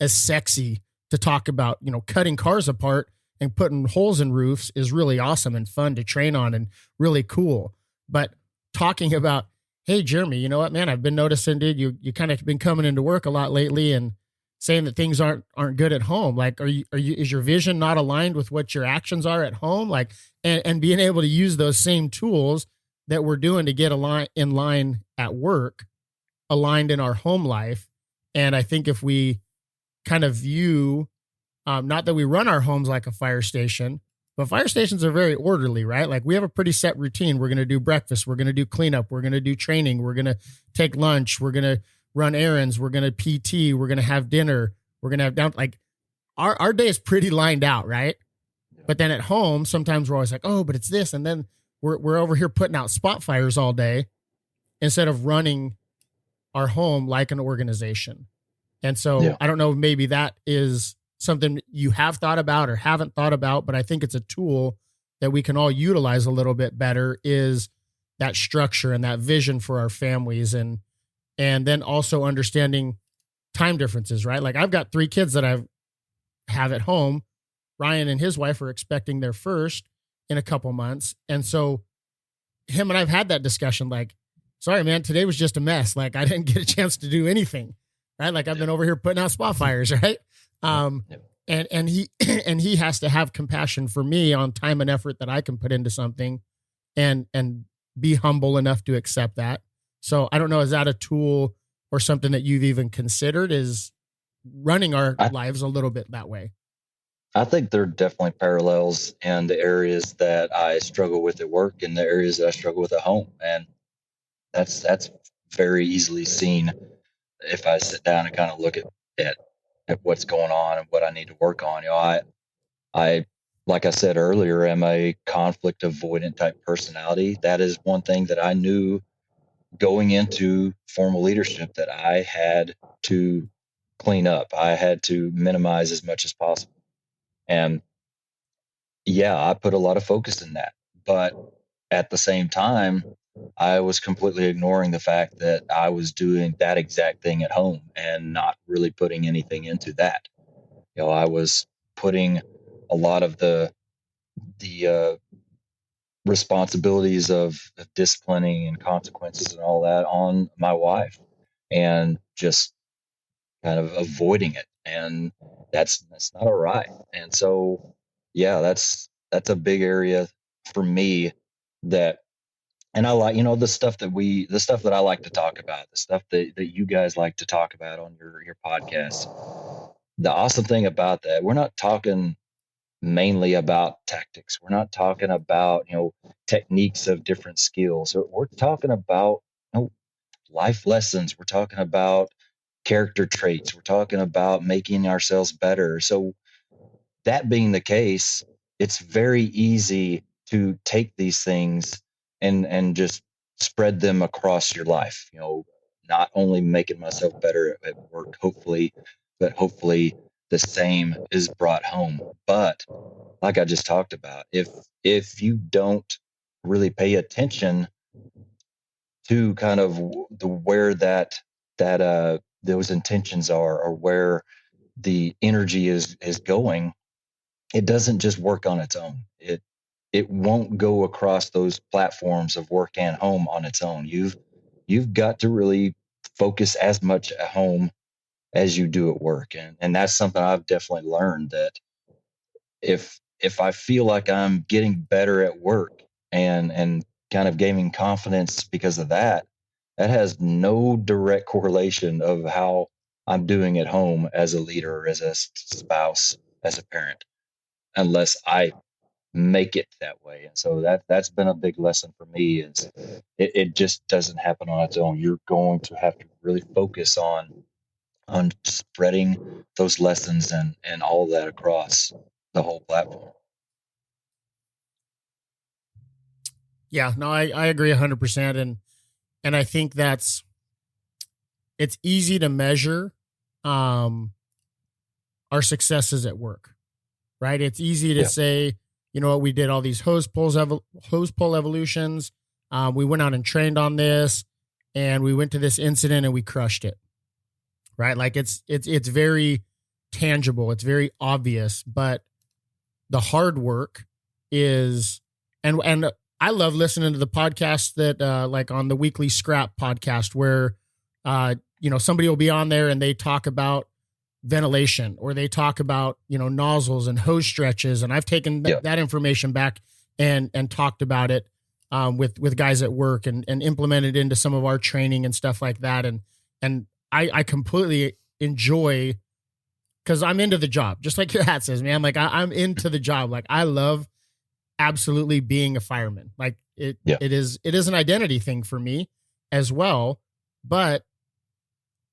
as sexy to talk about, cutting cars apart and putting holes in roofs is really awesome and fun to train on and really cool. But talking about, hey, Jeremy, you know what, man, I've been noticing, dude, you kind of been coming into work a lot lately and saying that things aren't good at home. Like, is your vision not aligned with what your actions are at home? Like, and being able to use those same tools that we're doing to get in line at work, aligned in our home life. And I think if we kind of view, not that we run our homes like a fire station, but fire stations are very orderly, right? Like we have a pretty set routine. We're going to do breakfast. We're going to do cleanup. We're going to do training. We're going to take lunch. We're going to run errands. We're going to PT. We're going to have dinner. We're going to have down, like our day is pretty lined out, right? But then at home, sometimes we're always like, oh, but it's this. And then we're over here putting out spot fires all day instead of running our home like an organization. And so I don't know, maybe that is something you have thought about or haven't thought about, but I think it's a tool that we can all utilize a little bit better, is that structure and that vision for our families. And then also understanding time differences, right? Like I've got 3 kids that I have at home. Ryan and his wife are expecting their first in a couple months. And so him and I've had that discussion, like, sorry, man, today was just a mess. Like I didn't get a chance to do anything, right? Like I've been over here putting out spot fires, right? And and he and he has to have compassion for me on time and effort that I can put into something, and be humble enough to accept that. So I don't know, is that a tool or something that you've even considered, is running our lives a little bit that way? I think there are definitely parallels in the areas that I struggle with at work and the areas that I struggle with at home. And that's very easily seen if I sit down and kind of look at what's going on and what I need to work on. I like I said earlier, am a conflict avoidant type personality. That is one thing that I knew going into formal leadership that I had to clean up. I had to minimize as much as possible. And yeah, I put a lot of focus in that. But at the same time, I was completely ignoring the fact that I was doing that exact thing at home and not really putting anything into that. I was putting a lot of the responsibilities of disciplining and consequences and all that on my wife, and just kind of avoiding it. And that's not all right. And so, yeah, that's a big area for me that, and I like, the stuff that I like to talk about, the stuff that you guys like to talk about on your podcast. The awesome thing about that, we're not talking mainly about tactics. We're not talking about, techniques of different skills. We're talking about, life lessons. We're talking about character traits. We're talking about making ourselves better. So that being the case, it's very easy to take these things and just spread them across your life. Not only making myself better at work, hopefully, but hopefully the same is brought home. But like I just talked about, if you don't really pay attention to kind of where that those intentions are, or where the energy is going, it doesn't just work on its own. It won't go across those platforms of work and home on its own. You've got to really focus as much at home as you do at work. And that's something I've definitely learned, that if I feel like I'm getting better at work and kind of gaining confidence because of that, that has no direct correlation of how I'm doing at home as a leader, as a spouse, as a parent, unless I make it that way. And so that's been a big lesson for me, is it just doesn't happen on its own. You're going to have to really focus on spreading those lessons and all of that across the whole platform. Yeah, no, I agree 100%. And I think it's easy to measure our successes at work, right? It's easy to say, we did all these hose pole evolutions. We went out and trained on this, and we went to this incident and we crushed it, right? Like it's very tangible. It's very obvious, but the hard work is, and I love listening to the podcast that, like on the Weekly Scrap podcast, where, somebody will be on there and they talk about ventilation, or they talk about, nozzles and hose stretches. And I've taken that information back and talked about it, with guys at work and implemented into some of our training and stuff like that. And I completely enjoy, because I'm into the job, just like your hat says, man. Like I'm into the job. Like I love absolutely being a fireman. Like it is an identity thing for me as well. But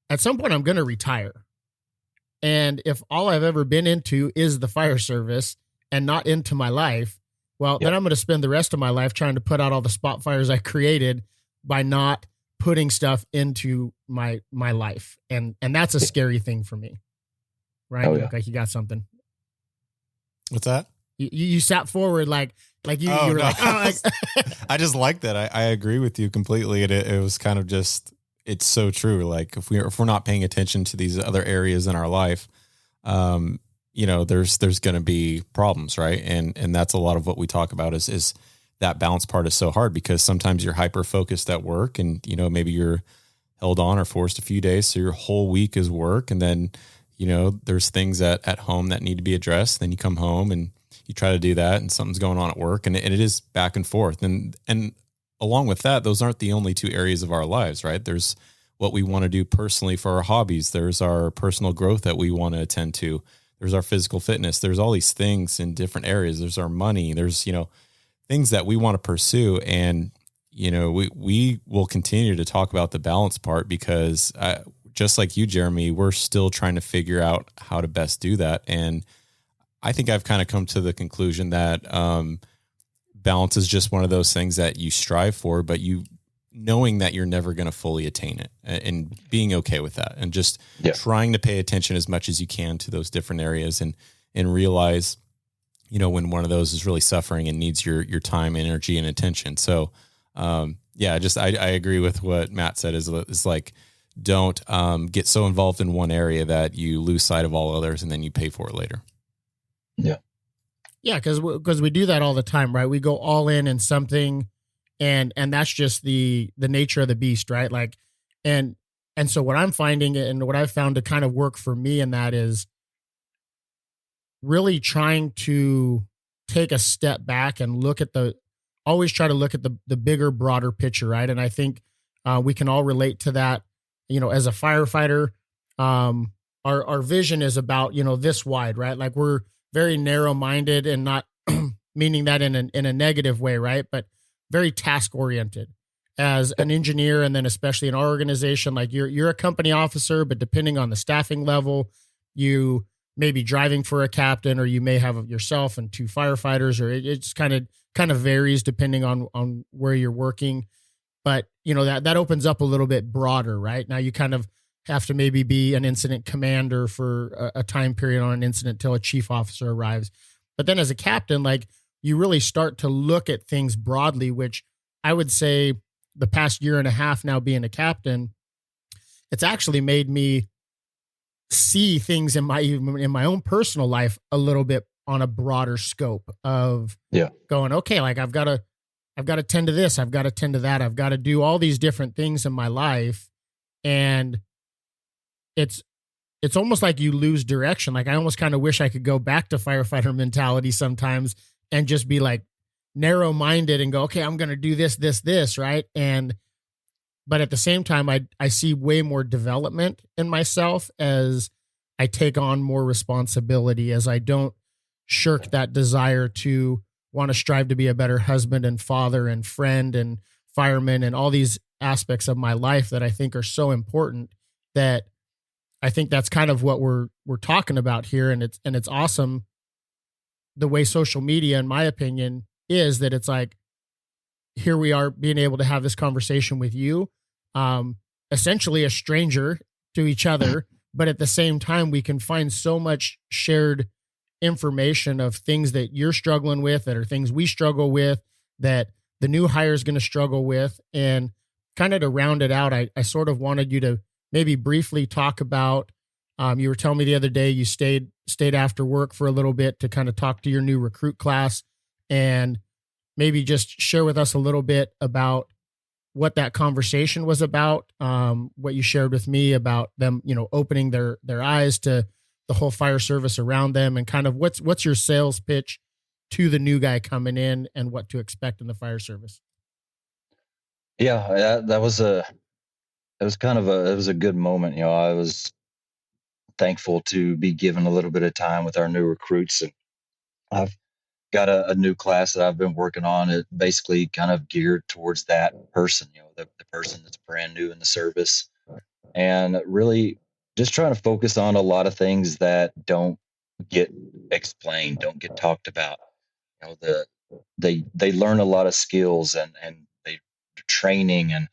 at some point I'm going to retire. And if all I've ever been into is the fire service and not into my life, well, then I'm going to spend the rest of my life trying to put out all the spot fires I created by not putting stuff into my life. And that's a scary thing for me. Ryan, you look like you got something. What's that? You sat forward like you were no. like, oh, I just like that. I agree with you completely. It was kind of just, it's so true. Like if we're not paying attention to these other areas in our life, there's going to be problems, right? And that's a lot of what we talk about is that balance part is so hard, because sometimes you're hyper focused at work, and, maybe you're held on or forced a few days. So your whole week is work. And then, you have to there's things at home that need to be addressed. Then you come home and you try to do that, and something's going on at work, and it is back and forth. And along with that, those aren't the only two areas of our lives, right? There's what we want to do personally for our hobbies. There's our personal growth that we want to attend to. There's our physical fitness. There's all these things in different areas. There's our money. There's, things that we want to pursue. And, we will continue to talk about the balance part because just like you, Jeremy, we're still trying to figure out how to best do that. And I think I've kind of come to the conclusion that balance is just one of those things that you strive for, but knowing that you're never going to fully attain it and being okay with that and just trying to pay attention as much as you can to those different areas and realize, when one of those is really suffering and needs your time, energy, and attention. So, I agree with what Matt said is like, don't get so involved in one area that you lose sight of all others and then you pay for it later. Yeah. Yeah. Cause we do that all the time, right? We go all in something, and that's just the nature of the beast, right? Like, and so what I'm finding and what I've found to kind of work for me in that is really trying to take a step back and always try to look at the bigger, broader picture, right? And I think we can all relate to that. As a firefighter, our vision is about, this wide, right? Like we're very narrow-minded and not meaning that in a negative way, right? But very task oriented as an engineer. And then especially in our organization, like you're a company officer, but depending on the staffing level, you may be driving for a captain, or you may have yourself and two firefighters, or it just kind of varies depending on where you're working. But that opens up a little bit broader, right? Now you kind of have to maybe be an incident commander for a time period on an incident till a chief officer arrives. But then as a captain, like, you really start to look at things broadly, which I would say the past year and a half now being a captain, it's actually made me see things in my own personal life a little bit on a broader scope of going, okay, like I've got to tend to this. I've got to tend to that. I've got to do all these different things in my life. And it's almost like you lose direction. Like I almost kind of wish I could go back to firefighter mentality sometimes and just be like narrow-minded and go, okay, I'm going to do this, right? But at the same time, I see way more development in myself as I take on more responsibility, as I don't shirk that desire to want to strive to be a better husband and father and friend and fireman and all these aspects of my life that I think are so important, that I think that's kind of what we're talking about here. And it's awesome the way social media, in my opinion, is that it's like, here we are being able to have this conversation with you, essentially a stranger to each other, but at the same time, we can find so much shared information of things that you're struggling with, that are things we struggle with, that the new hire is going to struggle with. And kind of to round it out, I sort of wanted you to maybe briefly talk about, you were telling me the other day you stayed after work for a little bit to kind of talk to your new recruit class, and maybe just share with us a little bit about what that conversation was about, what you shared with me about them, opening their eyes to the whole fire service around them, and kind of what's your sales pitch to the new guy coming in and what to expect in the fire service. Yeah, it was a good moment. I was thankful to be given a little bit of time with our new recruits, and I've got a new class that I've been working on. It basically kind of geared towards that person, the person that's brand new in the service, and really just trying to focus on a lot of things that don't get explained, don't get talked about. They learn a lot of skills and they training, and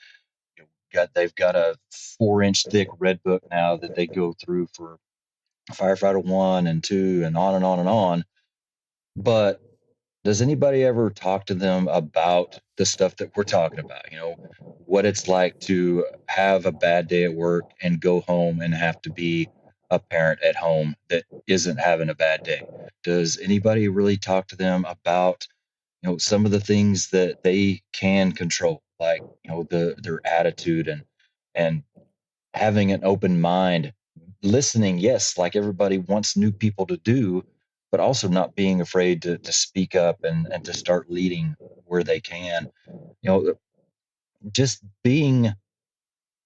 they've got a 4-inch thick red book now that they go through for firefighter 1 and 2 and on and on and on. But does anybody ever talk to them about the stuff that we're talking about? What it's like to have a bad day at work and go home and have to be a parent at home that isn't having a bad day? Does anybody really talk to them about, some of the things that they can control, like, their attitude and having an open mind listening, yes, like everybody wants new people to do, but also not being afraid to speak up and to start leading where they can. You know, just being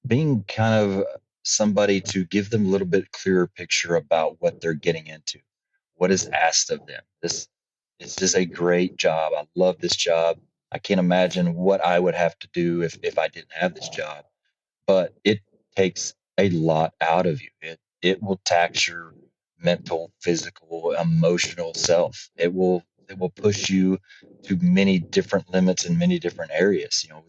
kind of somebody to give them a little bit clearer picture about what they're getting into, what is asked of them. This is a great job. I love this job. I can't imagine what I would have to do if I didn't have this job. But it takes a lot out of you. It will tax your mental, physical, emotional self. It will push you to many different limits in many different areas. You know,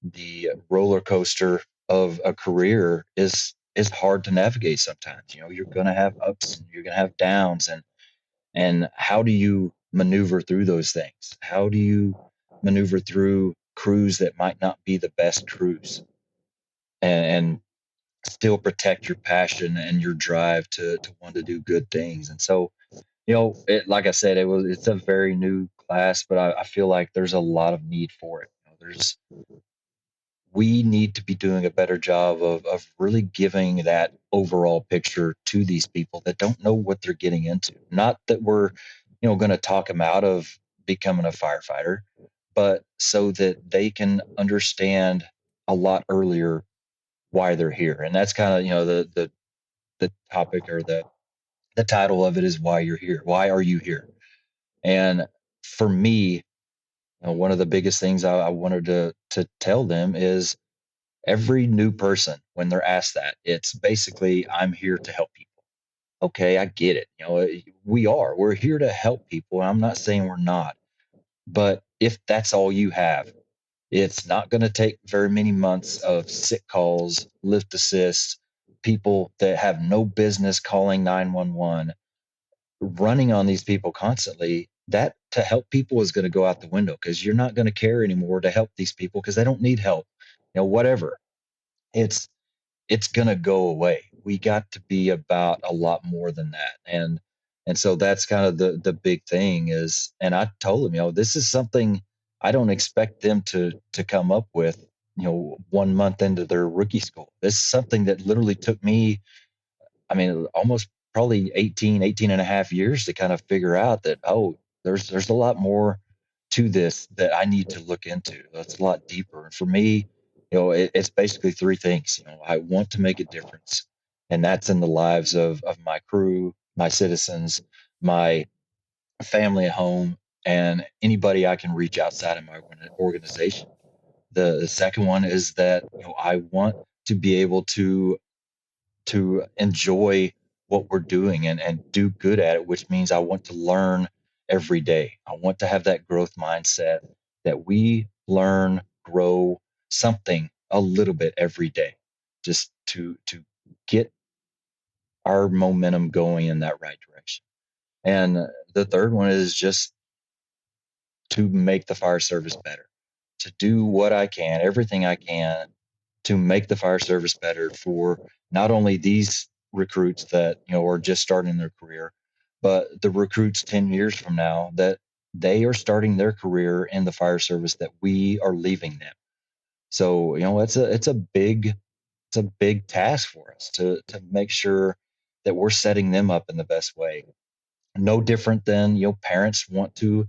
the roller coaster of a career is hard to navigate sometimes. You know, you're going to have ups and you're going to have downs, and how do you maneuver through those things? How do you maneuver through crews that might not be the best crews, and still protect your passion and your drive to want to do good things? And so, you know, like I said, it's a very new class, but I feel like there's a lot of need for it. You know, we need to be doing a better job of really giving that overall picture to these people that don't know what they're getting into. Not that we're, going to talk them out of becoming a firefighter, but so that they can understand a lot earlier why they're here. And that's kind of, the topic, or the title of it is why you're here. Why are you here? And for me, one of the biggest things I wanted to tell them is, every new person, when they're asked that, it's basically, I'm here to help people. Okay, I get it. We're here to help people. I'm not saying we're not, but if that's all you have, it's not going to take very many months of sick calls, lift assists, people that have no business calling 911, running on these people constantly. That to help people is going to go out the window, because you're not going to care anymore to help these people because they don't need help. Whatever. It's going to go away. We got to be about a lot more than that. And so that's kind of the big thing is, and I told them, this is something I don't expect them to come up with, 1 month into their rookie school. This is something that literally took me, almost probably 18 and a half years to kind of figure out that, there's a lot more to this that I need to look into. That's a lot deeper. And for me, it's basically three things. I want to make a difference, and that's in the lives of my crew, my citizens, my family at home, and anybody I can reach outside of my organization. The second one is that I want to be able to enjoy what we're doing and do good at it, which means I want to learn every day. I want to have that growth mindset that we learn, grow something a little bit every day, just to get our momentum going in that right direction. And the third one is just to make the fire service better, to do what I can, everything I can, to make the fire service better for not only these recruits that are just starting their career, but the recruits 10 years from now that they are starting their career in the fire service that we are leaving them. So it's a big task for us to make sure that we're setting them up in the best way. No different than parents want to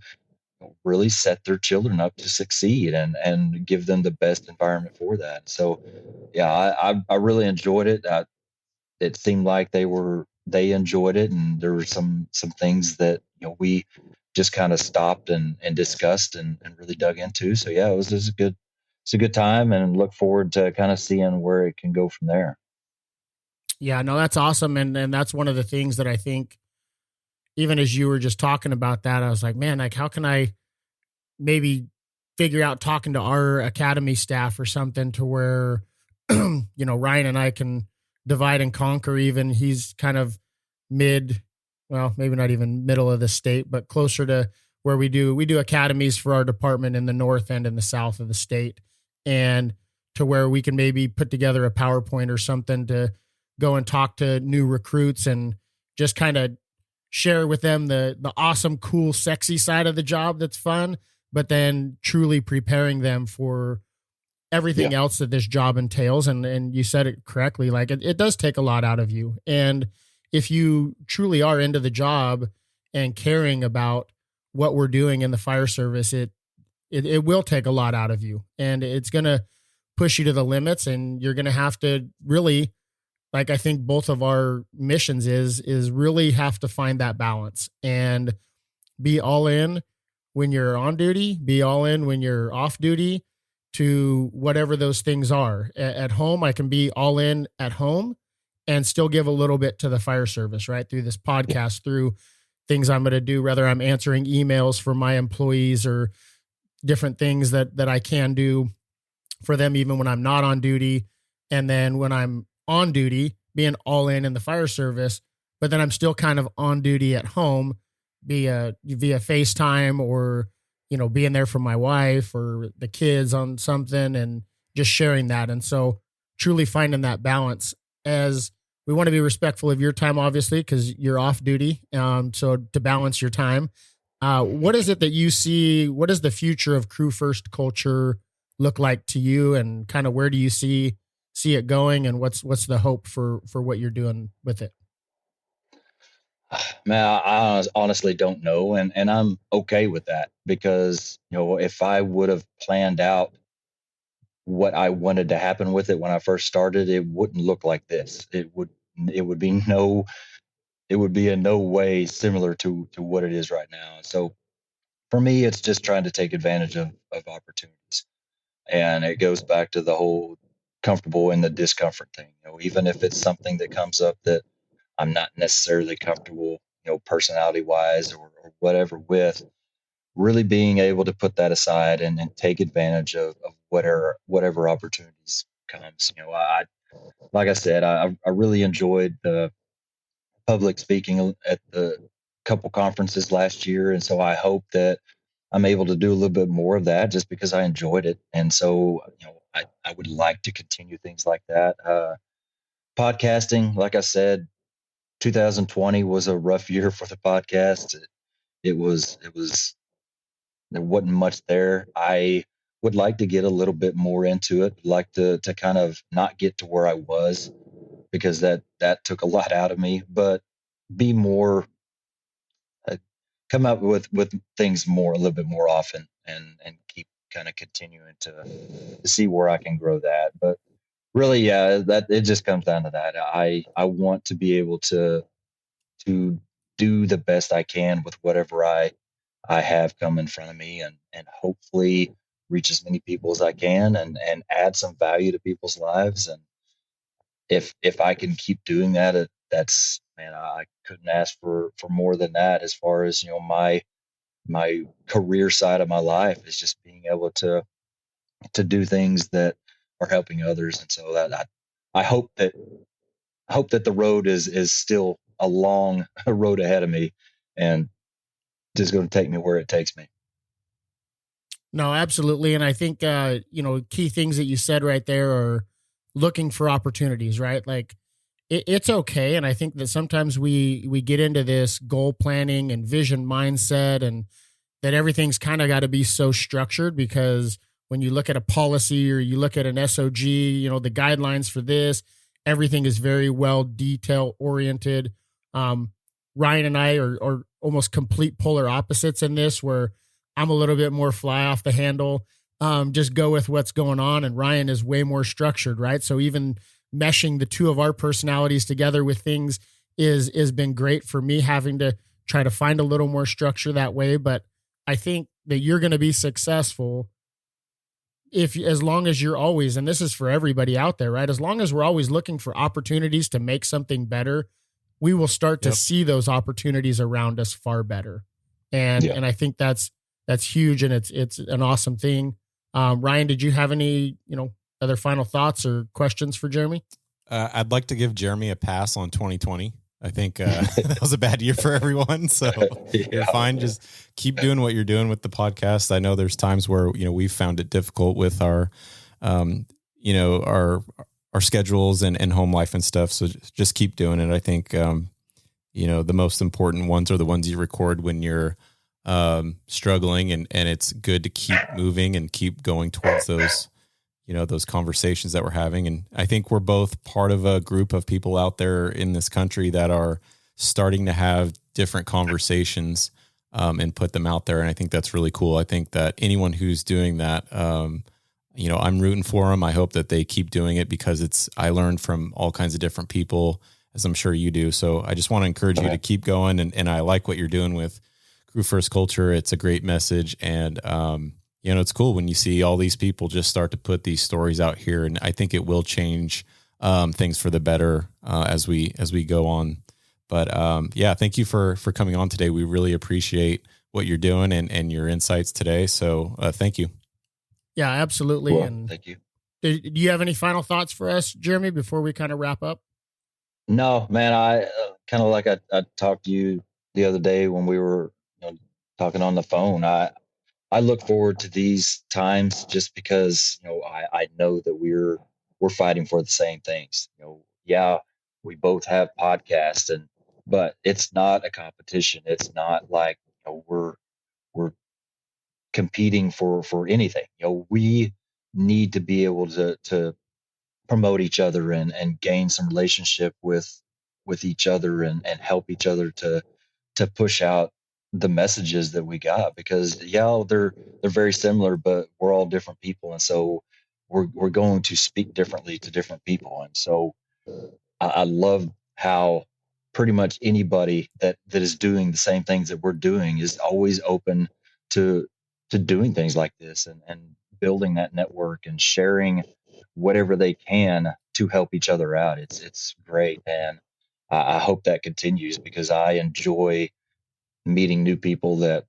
really set their children up to succeed and give them the best environment for that. So yeah, I really enjoyed it. It seemed like they enjoyed it, and there were some things that we just kind of stopped and discussed and really dug into. So yeah, it's a good time, and look forward to kind of seeing where it can go from there. Yeah, no, that's awesome. And that's one of the things that I think, even as you were just talking about that, I was like, man, like, how can I maybe figure out talking to our academy staff or something to where, Ryan and I can divide and conquer. Even he's kind of maybe not even middle of the state, but closer to where we do academies for our department in the north end and the south of the state, and to where we can maybe put together a PowerPoint or something to go and talk to new recruits and just kind of share with them the awesome, cool, sexy side of the job that's fun, but then truly preparing them for everything else that this job entails. And you said it correctly. Like it does take a lot out of you. And if you truly are into the job and caring about what we're doing in the fire service, it will take a lot out of you, and it's going to push you to the limits, and you're going to have to really, like, I think both of our missions is really have to find that balance and be all in when you're on duty, be all in when you're off duty, to whatever those things are. At home, I can be all in at home and still give a little bit to the fire service, right? Through this podcast, through things I'm going to do, whether I'm answering emails for my employees or different things that I can do for them, even when I'm not on duty. And then when I'm on duty, being all in the fire service, but then I'm still kind of on duty at home via FaceTime, or, you know, being there for my wife or the kids on something and just sharing that. And so truly finding that balance, as we want to be respectful of your time, obviously, because you're off duty. So to balance your time, what is it that you see? What does the future of Crew First culture look like to you, and kind of where do you see it going, and what's the hope for what you're doing with it? Man, I honestly don't know, and I'm okay with that, because, you know, if I would have planned out what I wanted to happen with it when I first started, it wouldn't look like this. It would be in no way similar to what it is right now. So for me, it's just trying to take advantage of opportunities. And it goes back to the whole comfortable in the discomfort thing. You know, even if it's something that comes up that I'm not necessarily comfortable, you know, personality wise or whatever with, really being able to put that aside and take advantage of whatever opportunities comes. You know, like I said, I really enjoyed the public speaking at the couple conferences last year. And so I hope that I'm able to do a little bit more of that, just because I enjoyed it. And so, you know, I would like to continue things like that. Podcasting, like I said, 2020 was a rough year for the podcast. There wasn't much there. I would like to get a little bit more into it, like to kind of not get to where I was, because that took a lot out of me, but be more, come up with things a little bit more often, and keep kind of continuing to see where I can grow that. But really, yeah, that it just comes down to that. I want to be able to do the best I can with whatever I have come in front of me, and hopefully reach as many people as I can, and add some value to people's lives. And if I can keep doing that, that's, man, I couldn't ask for more than that. As far as, you know, my career side of my life is just being able to do things that are helping others. And so that I hope that the road is still a long road ahead of me, and just going to take me where it takes me. No, absolutely. And I think, you know, key things that you said right there are looking for opportunities, right? Like it's okay. And I think that sometimes we get into this goal planning and vision mindset, and that everything's kind of got to be so structured, because when you look at a policy or you look at an SOG, you know, the guidelines for this, everything is very well detail oriented. Ryan and I are almost complete polar opposites in this, where I'm a little bit more fly off the handle, just go with what's going on. And Ryan is way more structured, right? So even meshing the two of our personalities together with things is been great for me, having to try to find a little more structure that way. But I think that you're going to be successful as long as you're always, and this is for everybody out there, right? As long as we're always looking for opportunities to make something better, we will start to see those opportunities around us far better. And I think that's huge, and it's an awesome thing. Ryan, did you have any, you know, other final thoughts or questions for Jeremy? I'd like to give Jeremy a pass on 2020. I think that was a bad year for everyone. So you're fine. Just keep doing what you're doing with the podcast. I know there's times where, you know, we've found it difficult with our, you know, our schedules and home life and stuff. So just keep doing it. I think, you know, the most important ones are the ones you record when you're struggling, and it's good to keep moving and keep going towards those, those conversations that we're having. And I think we're both part of a group of people out there in this country that are starting to have different conversations and put them out there. And I think that's really cool. I think that anyone who's doing that, I'm rooting for them. I hope that they keep doing it because I learned from all kinds of different people, as I'm sure you do. So I just want to encourage you to keep going. And I like what you're doing with Crew First Culture. It's a great message. And, it's cool when you see all these people just start to put these stories out here. And I think it will change things for the better as we go on. But thank you for coming on today. We really appreciate what you're doing and your insights today. So thank you. Yeah, absolutely. Well, and thank you. Do you have any final thoughts for us, Jeremy, before we kind of wrap up? No, man, I kind of like I talked to you the other day when we were talking on the phone. I look forward to these times just because, I know that we're fighting for the same things. We both have podcasts but it's not a competition. It's not like, we're competing for anything. We need to be able to promote each other and gain some relationship with each other and help each other to push out the messages that we got, because they're very similar, but we're all different people. And so we're going to speak differently to different people. And so I love how pretty much anybody that is doing the same things that we're doing is always open to doing things like this and building that network and sharing whatever they can to help each other out. It's great. And I hope that continues because I enjoy meeting new people that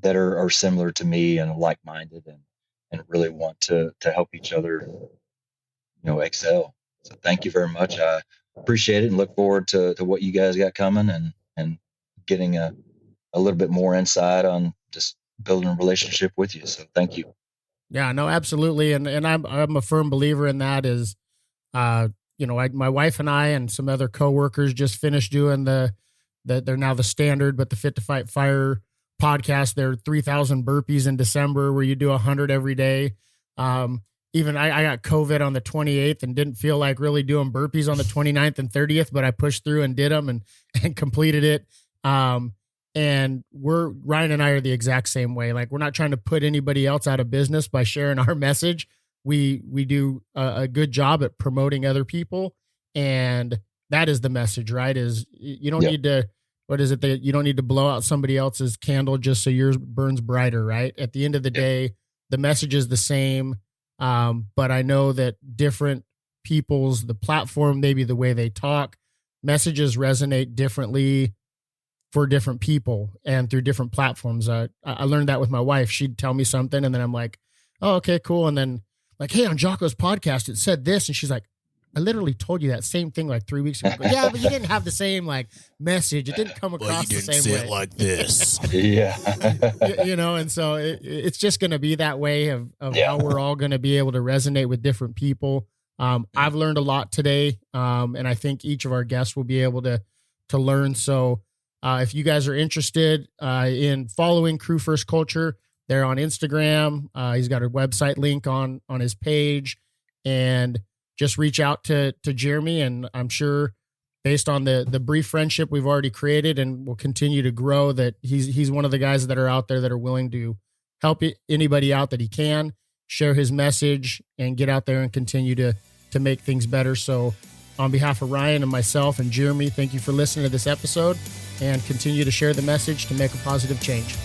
are similar to me and like-minded and really want to help each other, excel. So thank you very much. I appreciate it and look forward to what you guys got coming and getting a little bit more insight on just building a relationship with you. So thank you. Yeah, no, absolutely. And I'm a firm believer in that is, my wife and I and some other coworkers just finished doing they're now the standard, but the Fit to Fight Fire podcast, they're 3,000 burpees in December where you do 100 every day. Even I got COVID on the 28th and didn't feel like really doing burpees on the 29th and 30th, but I pushed through and did them and completed it. And Ryan and I are the exact same way. Like, we're not trying to put anybody else out of business by sharing our message. We do a good job at promoting other people. And that is the message, right? Is you don't need to, you don't need to blow out somebody else's candle just so yours burns brighter, right? At the end of the day, the message is the same. But I know that different people's, the platform, maybe the way they talk, messages resonate differently for different people and through different platforms. I learned that with my wife. She'd tell me something and then I'm like, oh, okay, cool. And then like, hey, on Jocko's podcast, it said this. And she's like, I literally told you that same thing like 3 weeks ago. Yeah, but you didn't have the same like message. It didn't come across the same way. It like this. Yeah. And so it's just going to be that way of how we're all going to be able to resonate with different people. I've learned a lot today. And I think each of our guests will be able to learn. So if you guys are interested in following Crew First Culture, they're on Instagram. He's got a website link on his page, and just reach out to Jeremy. And I'm sure based on the brief friendship we've already created and will continue to grow, that he's one of the guys that are out there that are willing to help anybody out that he can, share his message, and get out there and continue to make things better. So on behalf of Ryan and myself and Jeremy, thank you for listening to this episode, and continue to share the message to make a positive change.